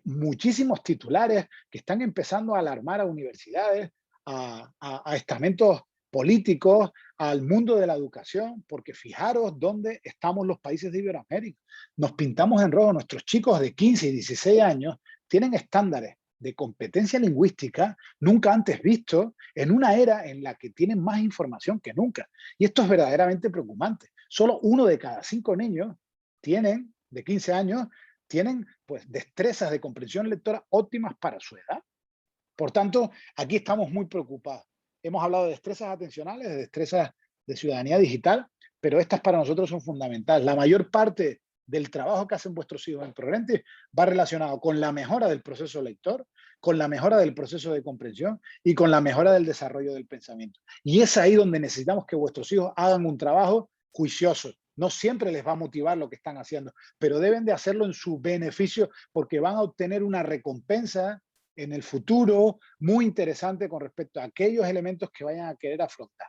Speaker 1: Muchísimos titulares que están empezando a alarmar a universidades, a estamentos políticos, al mundo de la educación, porque fijaros dónde estamos los países de Iberoamérica. Nos pintamos en rojo. Nuestros chicos de 15 y 16 años tienen estándares de competencia lingüística nunca antes vistos en una era en la que tienen más información que nunca. Y esto es verdaderamente preocupante. Solo 1 de cada 5 niños de 15 años tienen pues destrezas de comprensión lectora óptimas para su edad. Por tanto, aquí estamos muy preocupados. Hemos hablado de destrezas atencionales, de destrezas de ciudadanía digital, pero estas para nosotros son fundamentales. La mayor parte del trabajo que hacen vuestros hijos en Progrente va relacionado con la mejora del proceso lector, con la mejora del proceso de comprensión y con la mejora del desarrollo del pensamiento. Y es ahí donde necesitamos que vuestros hijos hagan un trabajo juicioso. No siempre les va a motivar lo que están haciendo, pero deben de hacerlo en su beneficio porque van a obtener una recompensa en el futuro muy interesante con respecto a aquellos elementos que vayan a querer afrontar.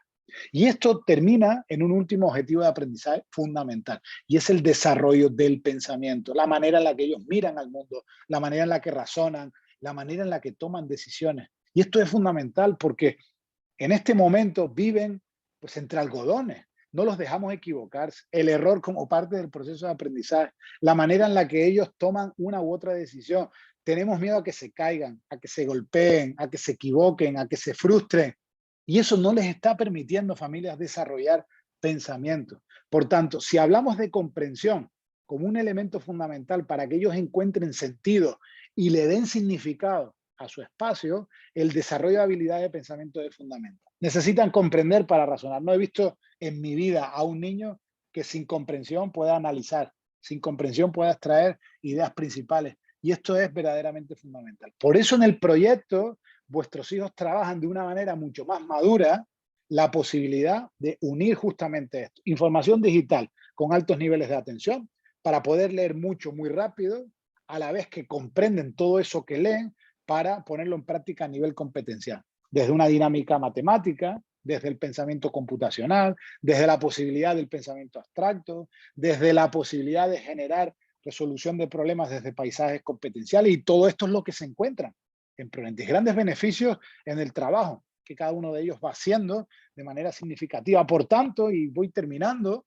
Speaker 1: Y esto termina en un último objetivo de aprendizaje fundamental, y es el desarrollo del pensamiento, la manera en la que ellos miran al mundo, la manera en la que razonan, la manera en la que toman decisiones. Y esto es fundamental porque en este momento viven pues entre algodones. No los dejamos equivocarse. El error como parte del proceso de aprendizaje, la manera en la que ellos toman una u otra decisión. Tenemos miedo a que se caigan, a que se golpeen, a que se equivoquen, a que se frustren. Y eso no les está permitiendo a familias desarrollar pensamiento. Por tanto, si hablamos de comprensión como un elemento fundamental para que ellos encuentren sentido y le den significado a su espacio, el desarrollo de habilidades de pensamiento es fundamental. Necesitan comprender para razonar. No he visto en mi vida a un niño que sin comprensión pueda analizar, sin comprensión pueda extraer ideas principales. Y esto es verdaderamente fundamental. Por eso en el proyecto vuestros hijos trabajan de una manera mucho más madura la posibilidad de unir justamente esto. Información digital con altos niveles de atención para poder leer mucho, muy rápido, a la vez que comprenden todo eso que leen para ponerlo en práctica a nivel competencial. Desde una dinámica matemática, desde el pensamiento computacional, desde la posibilidad del pensamiento abstracto, desde la posibilidad de generar resolución de problemas desde paisajes competenciales, y todo esto es lo que se encuentra en Pronentis. Grandes beneficios en el trabajo que cada uno de ellos va haciendo de manera significativa. Por tanto, y voy terminando,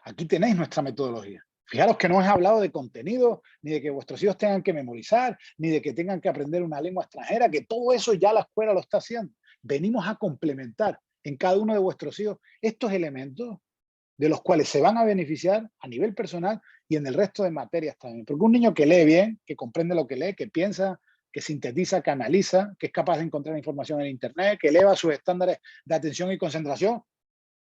Speaker 1: aquí tenéis nuestra metodología. Fijaros que no os he hablado de contenido, ni de que vuestros hijos tengan que memorizar, ni de que tengan que aprender una lengua extranjera, que todo eso ya la escuela lo está haciendo. Venimos a complementar en cada uno de vuestros hijos estos elementos de los cuales se van a beneficiar a nivel personal y en el resto de materias también. Porque un niño que lee bien, que comprende lo que lee, que piensa, que sintetiza, que analiza, que es capaz de encontrar información en Internet, que eleva sus estándares de atención y concentración,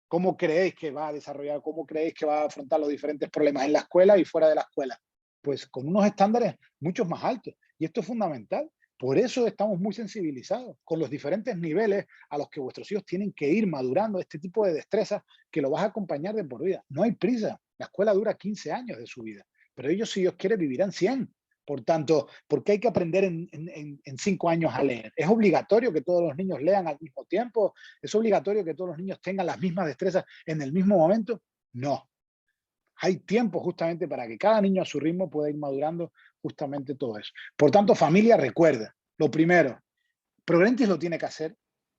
Speaker 1: ¿cómo creéis que va a desarrollar, cómo creéis que va a afrontar los diferentes problemas en la escuela y fuera de la escuela? Pues con unos estándares mucho más altos. Y esto es fundamental. Por eso estamos muy sensibilizados con los diferentes niveles a los que vuestros hijos tienen que ir madurando este tipo de destrezas que lo vas a acompañar de por vida. No hay prisa. La escuela dura 15 años de su vida, pero ellos, si Dios quiere, vivirán 100. Por tanto, ¿por qué hay que aprender en 5 años a leer? ¿Es obligatorio que todos los niños lean al mismo tiempo? ¿Es obligatorio que todos los niños tengan las mismas destrezas en el mismo momento? No. Hay tiempo justamente para que cada niño a su ritmo pueda ir madurando justamente todo eso. Por tanto, familia, recuerda, lo primero, Progrentis lo tiene que hacer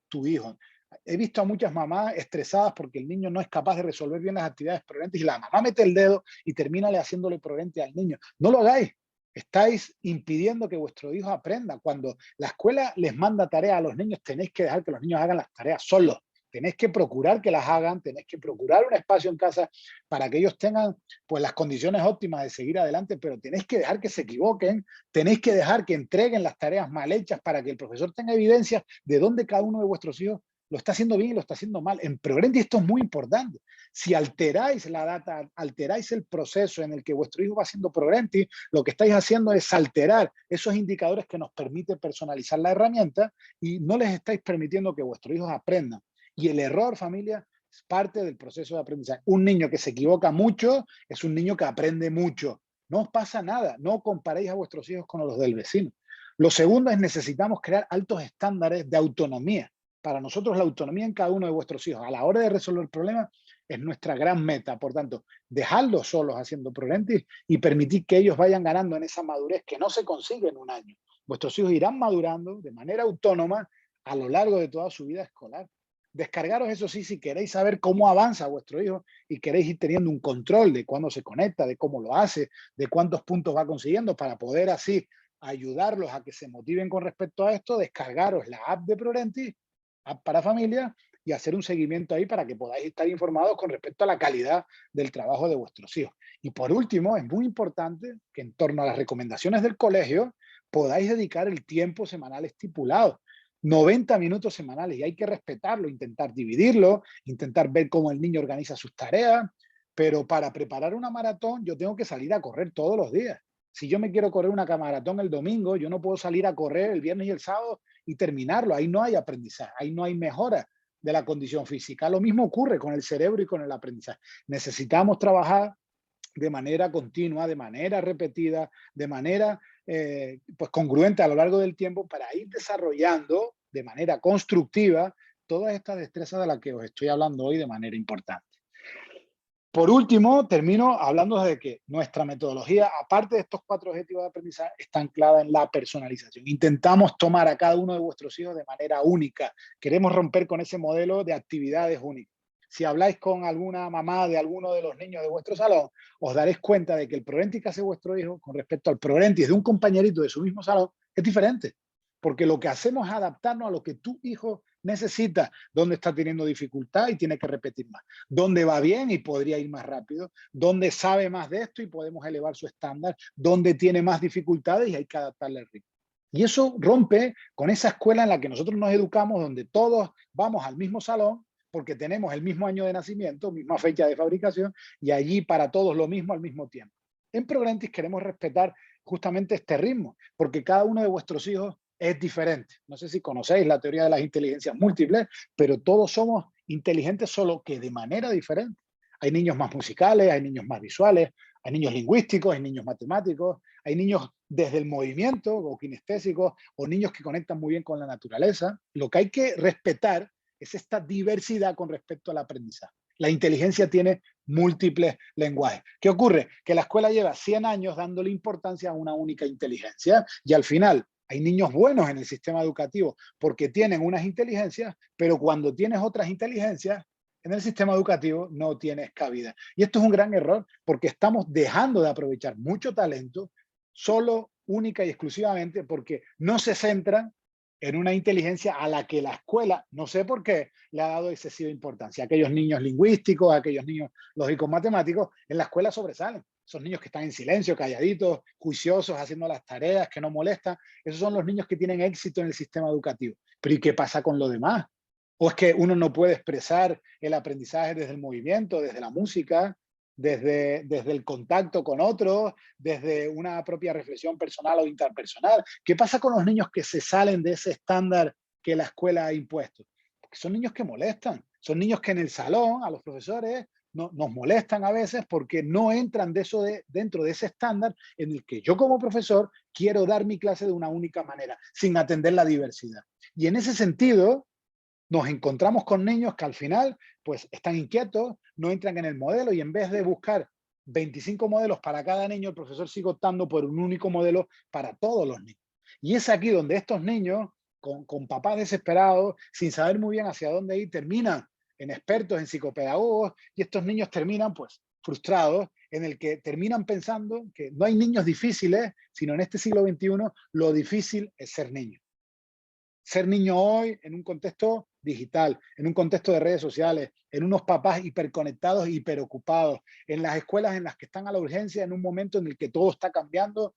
Speaker 1: tu hijo. He visto a muchas mamás estresadas porque el niño no es capaz de resolver bien las actividades Progrentis y la mamá mete el dedo y termina haciéndole Progrentis al niño. No lo hagáis. Estáis impidiendo que vuestro hijo aprenda. Cuando la escuela les manda tareas a los niños, tenéis que dejar que los niños hagan las tareas solos. Tenéis que procurar que las hagan, tenéis que procurar un espacio en casa para que ellos tengan pues, las condiciones óptimas de seguir adelante, pero tenéis que dejar que se equivoquen, tenéis que dejar que entreguen las tareas mal hechas para que el profesor tenga evidencia de dónde cada uno de vuestros hijos lo está haciendo bien y lo está haciendo mal. En Progrentis esto es muy importante. Si alteráis la data, alteráis el proceso en el que vuestro hijo va haciendo Progrentis, lo que estáis haciendo es alterar esos indicadores que nos permiten personalizar la herramienta y no les estáis permitiendo que vuestros hijos aprendan. Y el error, familia, es parte del proceso de aprendizaje. Un niño que se equivoca mucho es un niño que aprende mucho. No os pasa nada. No comparéis a vuestros hijos con los del vecino. Lo segundo es necesitamos crear altos estándares de autonomía. Para nosotros la autonomía en cada uno de vuestros hijos a la hora de resolver problemas es nuestra gran meta. Por tanto, dejadlos solos haciendo Progrentis y permitid que ellos vayan ganando en esa madurez que no se consigue en un año. Vuestros hijos irán madurando de manera autónoma a lo largo de toda su vida escolar. Descargaros, eso sí, si queréis saber cómo avanza vuestro hijo y queréis ir teniendo un control de cuándo se conecta, de cómo lo hace, de cuántos puntos va consiguiendo para poder así ayudarlos a que se motiven con respecto a esto, descargaros la app de Progrentis, app para familias, y hacer un seguimiento ahí para que podáis estar informados con respecto a la calidad del trabajo de vuestros hijos. Y por último, es muy importante que en torno a las recomendaciones del colegio podáis dedicar el tiempo semanal estipulado. 90 minutos semanales, y hay que respetarlo, intentar dividirlo, intentar ver cómo el niño organiza sus tareas, pero para preparar una maratón yo tengo que salir a correr todos los días. Si yo me quiero correr una maratón el domingo, yo no puedo salir a correr el viernes y el sábado y terminarlo. Ahí no hay aprendizaje, ahí no hay mejora de la condición física. Lo mismo ocurre con el cerebro y con el aprendizaje. Necesitamos trabajar de manera continua, de manera repetida, de manera pues congruente a lo largo del tiempo para ir desarrollando de manera constructiva todas estas destrezas de las que os estoy hablando hoy de manera importante. Por último, termino hablando de que nuestra metodología, aparte de estos 4 objetivos de aprendizaje, está anclada en la personalización. Intentamos tomar a cada uno de vuestros hijos de manera única. Queremos romper con ese modelo de actividades únicas. Si habláis con alguna mamá de alguno de los niños de vuestro salón, os daréis cuenta de que el Progrentis que hace vuestro hijo con respecto al Progrentis de un compañerito de su mismo salón es diferente. Porque lo que hacemos es adaptarnos a lo que tu hijo necesita, dónde está teniendo dificultad y tiene que repetir más, dónde va bien y podría ir más rápido, dónde sabe más de esto y podemos elevar su estándar, dónde tiene más dificultades y hay que adaptarle el ritmo. Y eso rompe con esa escuela en la que nosotros nos educamos, donde todos vamos al mismo salón, porque tenemos el mismo año de nacimiento, misma fecha de fabricación, y allí para todos lo mismo al mismo tiempo. En Progrentis queremos respetar justamente este ritmo, porque cada uno de vuestros hijos es diferente. No sé si conocéis la teoría de las inteligencias múltiples, pero todos somos inteligentes, solo que de manera diferente. Hay niños más musicales, hay niños más visuales, Hay niños lingüísticos, hay niños matemáticos, hay niños desde el movimiento o kinestésicos, o niños que conectan muy bien con la naturaleza. Lo que hay que respetar es esta diversidad con respecto al aprendizaje. La inteligencia tiene múltiples lenguajes. ¿Qué ocurre? Que la escuela lleva 100 años dándole importancia a una única inteligencia y al final hay niños buenos en el sistema educativo porque tienen unas inteligencias, pero cuando tienes otras inteligencias, en el sistema educativo no tienes cabida. Y esto es un gran error porque estamos dejando de aprovechar mucho talento solo, única y exclusivamente porque no se centran en una inteligencia a la que la escuela, no sé por qué, le ha dado excesiva importancia. Aquellos niños lingüísticos, aquellos niños lógicos matemáticos, en la escuela sobresalen. Esos niños que están en silencio, calladitos, juiciosos, haciendo las tareas, que no molestan, esos son los niños que tienen éxito en el sistema educativo. Pero ¿y qué pasa con lo demás? ¿O es que uno no puede expresar el aprendizaje desde el movimiento, desde la música, desde el contacto con otros, desde una propia reflexión personal o interpersonal? ¿Qué pasa con los niños que se salen de ese estándar que la escuela ha impuesto? Porque son niños que molestan, son niños que en el salón a los profesores nos molestan a veces porque no entran dentro de ese estándar en el que yo como profesor quiero dar mi clase de una única manera, sin atender la diversidad. Y en ese sentido, nos encontramos con niños que al final pues están inquietos, no entran en el modelo y en vez de buscar 25 modelos para cada niño, el profesor sigue optando por un único modelo para todos los niños. Y es aquí donde estos niños, con papás desesperados, sin saber muy bien hacia dónde ir, terminan en expertos, en psicopedagogos, y estos niños terminan pues frustrados, en el que terminan pensando que no hay niños difíciles, sino en este siglo XXI lo difícil es ser niño. Ser niño hoy en un contexto digital, en un contexto de redes sociales, en unos papás hiperconectados, hiperocupados, en las escuelas en las que están a la urgencia en un momento en el que todo está cambiando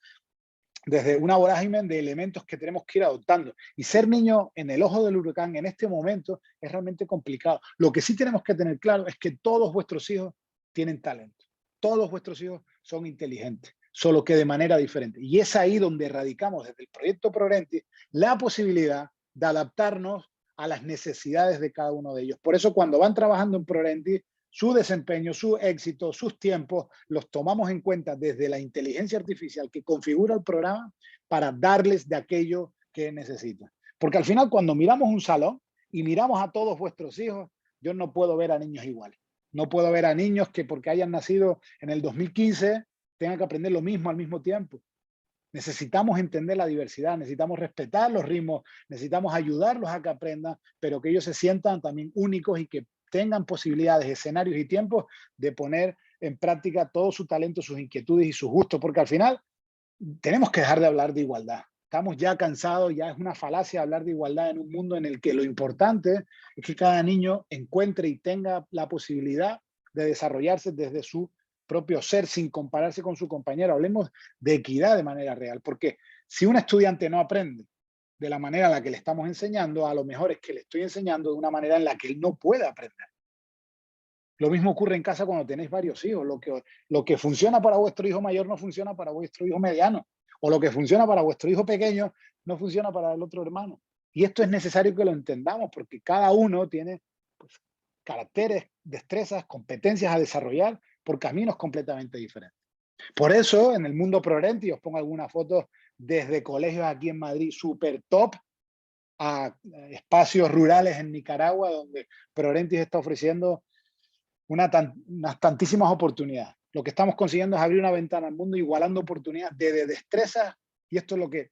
Speaker 1: desde una vorágine de elementos que tenemos que ir adoptando. Y ser niño en el ojo del huracán en este momento es realmente complicado. Lo que sí tenemos que tener claro es que todos vuestros hijos tienen talento. Todos vuestros hijos son inteligentes, solo que de manera diferente. Y es ahí donde radicamos desde el proyecto Progrenti la posibilidad de adaptarnos a las necesidades de cada uno de ellos. Por eso cuando van trabajando en Progrenti, su desempeño, su éxito, sus tiempos, los tomamos en cuenta desde la inteligencia artificial que configura el programa para darles de aquello que necesitan. Porque al final cuando miramos un salón y miramos a todos vuestros hijos, yo no puedo ver a niños iguales. No puedo ver a niños que porque hayan nacido en el 2015 tengan que aprender lo mismo al mismo tiempo. Necesitamos entender la diversidad, necesitamos respetar los ritmos, necesitamos ayudarlos a que aprendan, pero que ellos se sientan también únicos y que tengan posibilidades, escenarios y tiempos de poner en práctica todo su talento, sus inquietudes y sus gustos, porque al final tenemos que dejar de hablar de igualdad. Estamos ya cansados, ya es una falacia hablar de igualdad en un mundo en el que lo importante es que cada niño encuentre y tenga la posibilidad de desarrollarse desde su propio ser sin compararse con su compañero. Hablemos de equidad de manera real, porque si un estudiante no aprende de la manera en la que le estamos enseñando, a lo mejor es que le estoy enseñando de una manera en la que él no puede aprender. Lo mismo ocurre en casa cuando tenéis varios hijos. Lo que funciona para vuestro hijo mayor no funciona para vuestro hijo mediano. O lo que funciona para vuestro hijo pequeño no funciona para el otro hermano. Y esto es necesario que lo entendamos porque cada uno tiene pues, caracteres, destrezas, competencias a desarrollar por caminos completamente diferentes. Por eso, en el mundo Progrenti, os pongo algunas fotos desde colegios aquí en Madrid súper top a espacios rurales en Nicaragua, donde Progrenti está ofreciendo unas tantísimas oportunidades. Lo que estamos consiguiendo es abrir una ventana al mundo, igualando oportunidades de destrezas, y esto es lo que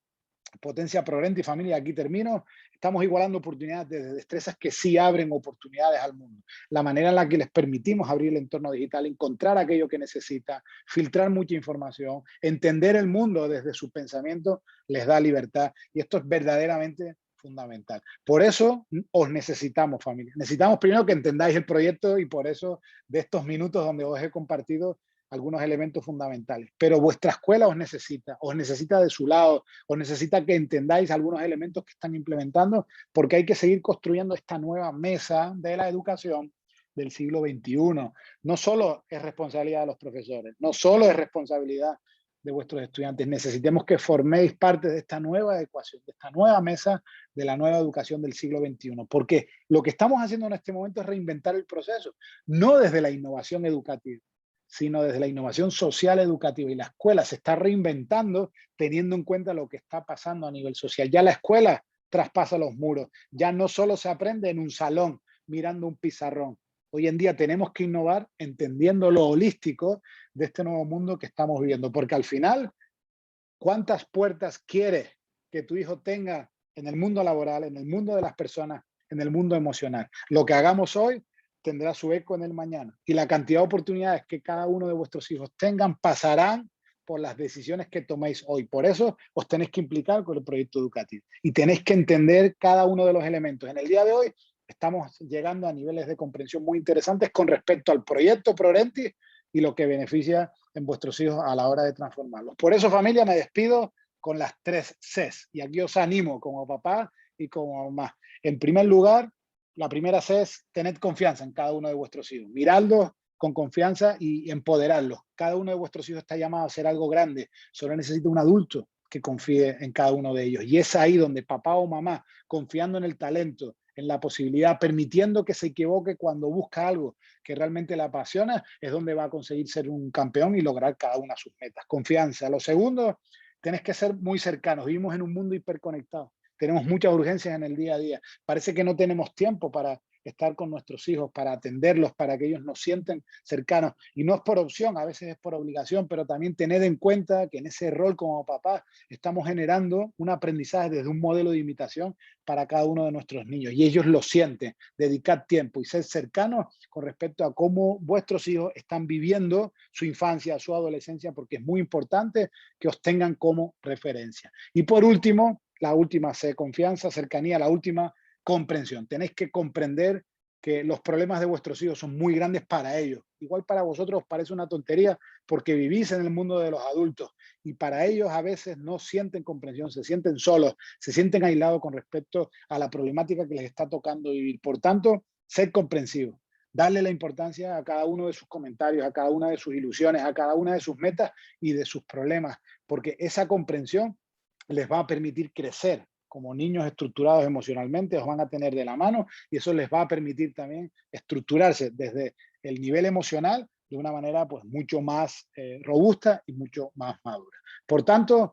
Speaker 1: potencia Progrenti, familia, aquí termino. Estamos igualando oportunidades de destrezas que sí abren oportunidades al mundo. La manera en la que les permitimos abrir el entorno digital, encontrar aquello que necesitan, filtrar mucha información, entender el mundo desde su pensamiento, les da libertad. Y esto es verdaderamente fundamental. Por eso os necesitamos, familia. Necesitamos primero que entendáis el proyecto y por eso de estos minutos donde os he compartido algunos elementos fundamentales. Pero vuestra escuela os necesita de su lado, os necesita que entendáis algunos elementos que están implementando, porque hay que seguir construyendo esta nueva mesa de la educación del siglo XXI. No solo es responsabilidad de los profesores, no solo es responsabilidad de vuestros estudiantes. Necesitemos que forméis parte de esta nueva ecuación, de esta nueva mesa de la nueva educación del siglo XXI, porque lo que estamos haciendo en este momento es reinventar el proceso, no desde la innovación educativa, sino desde la innovación social educativa. Y la escuela se está reinventando teniendo en cuenta lo que está pasando a nivel social. Ya la escuela traspasa los muros. Ya no solo se aprende en un salón mirando un pizarrón. Hoy en día tenemos que innovar entendiendo lo holístico de este nuevo mundo que estamos viviendo. Porque al final, ¿cuántas puertas quieres que tu hijo tenga en el mundo laboral, en el mundo de las personas, en el mundo emocional? Lo que hagamos hoy tendrá su eco en el mañana. Y la cantidad de oportunidades que cada uno de vuestros hijos tengan pasarán por las decisiones que toméis hoy. Por eso os tenéis que implicar con el proyecto educativo y tenéis que entender cada uno de los elementos. En el día de hoy estamos llegando a niveles de comprensión muy interesantes con respecto al proyecto ProRentis y lo que beneficia en vuestros hijos a la hora de transformarlos. Por eso, familia, me despido con las 3 Cs. Y aquí os animo como papá y como mamá. En primer lugar, la primera C es tener confianza en cada uno de vuestros hijos. Miradlos con confianza y empoderarlos. Cada uno de vuestros hijos está llamado a hacer algo grande. Solo necesita un adulto que confíe en cada uno de ellos. Y es ahí donde papá o mamá, confiando en el talento, en la posibilidad, permitiendo que se equivoque cuando busca algo que realmente le apasiona, es donde va a conseguir ser un campeón y lograr cada una de sus metas. Confianza. Lo segundo, tenés que ser muy cercanos. Vivimos en un mundo hiperconectado. Tenemos muchas urgencias en el día a día. Parece que no tenemos tiempo para estar con nuestros hijos, para atenderlos, para que ellos nos sienten cercanos. Y no es por opción, a veces es por obligación, pero también tened en cuenta que en ese rol como papá estamos generando un aprendizaje desde un modelo de imitación para cada uno de nuestros niños. Y ellos lo sienten. Dedicar tiempo y ser cercanos con respecto a cómo vuestros hijos están viviendo su infancia, su adolescencia, porque es muy importante que os tengan como referencia. Y por último, la última C, confianza, cercanía, la última, comprensión. Tenéis que comprender que los problemas de vuestros hijos son muy grandes para ellos. Igual para vosotros os parece una tontería porque vivís en el mundo de los adultos y para ellos a veces no sienten comprensión, se sienten solos, se sienten aislados con respecto a la problemática que les está tocando vivir. Por tanto, sed comprensivos. Darle la importancia a cada uno de sus comentarios, a cada una de sus ilusiones, a cada una de sus metas y de sus problemas, porque esa comprensión les va a permitir crecer como niños estructurados emocionalmente, os van a tener de la mano y eso les va a permitir también estructurarse desde el nivel emocional de una manera pues mucho más robusta y mucho más madura. Por tanto,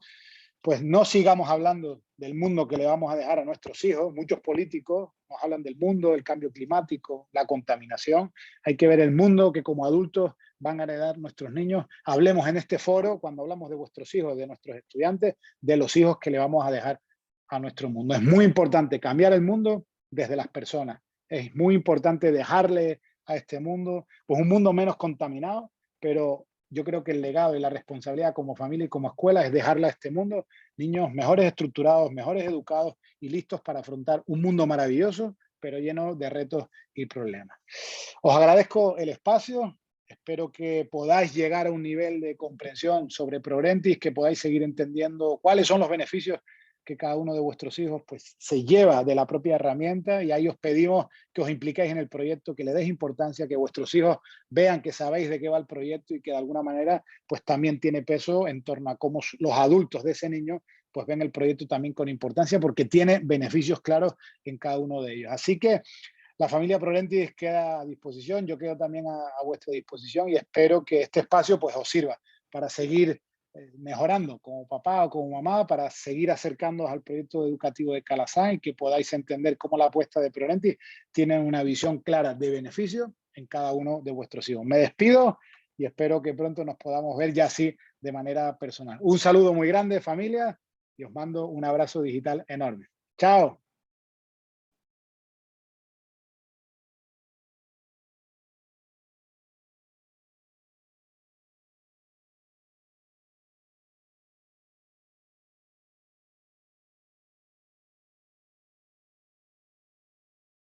Speaker 1: pues no sigamos hablando del mundo que le vamos a dejar a nuestros hijos. Muchos políticos nos hablan del mundo, del cambio climático, la contaminación. Hay que ver el mundo que como adultos van a heredar nuestros niños. Hablemos en este foro, cuando hablamos de vuestros hijos, de nuestros estudiantes, de los hijos que le vamos a dejar a nuestro mundo. Es muy importante cambiar el mundo desde las personas. Es muy importante dejarle a este mundo pues un mundo menos contaminado, pero yo creo que el legado y la responsabilidad como familia y como escuela es dejarle a este mundo niños mejores estructurados, mejores educados y listos para afrontar un mundo maravilloso, pero lleno de retos y problemas. Os agradezco el espacio. Espero que podáis llegar a un nivel de comprensión sobre ProRentis, que podáis seguir entendiendo cuáles son los beneficios que cada uno de vuestros hijos pues, se lleva de la propia herramienta y ahí os pedimos que os impliquéis en el proyecto, que le deis importancia, que vuestros hijos vean que sabéis de qué va el proyecto y que de alguna manera pues también tiene peso en torno a cómo los adultos de ese niño pues ven el proyecto también con importancia porque tiene beneficios claros en cada uno de ellos. Así que la familia ProRentis queda a disposición, yo quedo también a vuestra disposición y espero que este espacio pues os sirva para seguir mejorando como papá o como mamá, para seguir acercándoos al proyecto educativo de Calasanz y que podáis entender cómo la apuesta de ProRentis tiene una visión clara de beneficio en cada uno de vuestros hijos. Me despido y espero que pronto nos podamos ver ya así de manera personal. Un saludo muy grande, familia, y os mando un abrazo digital enorme. Chao.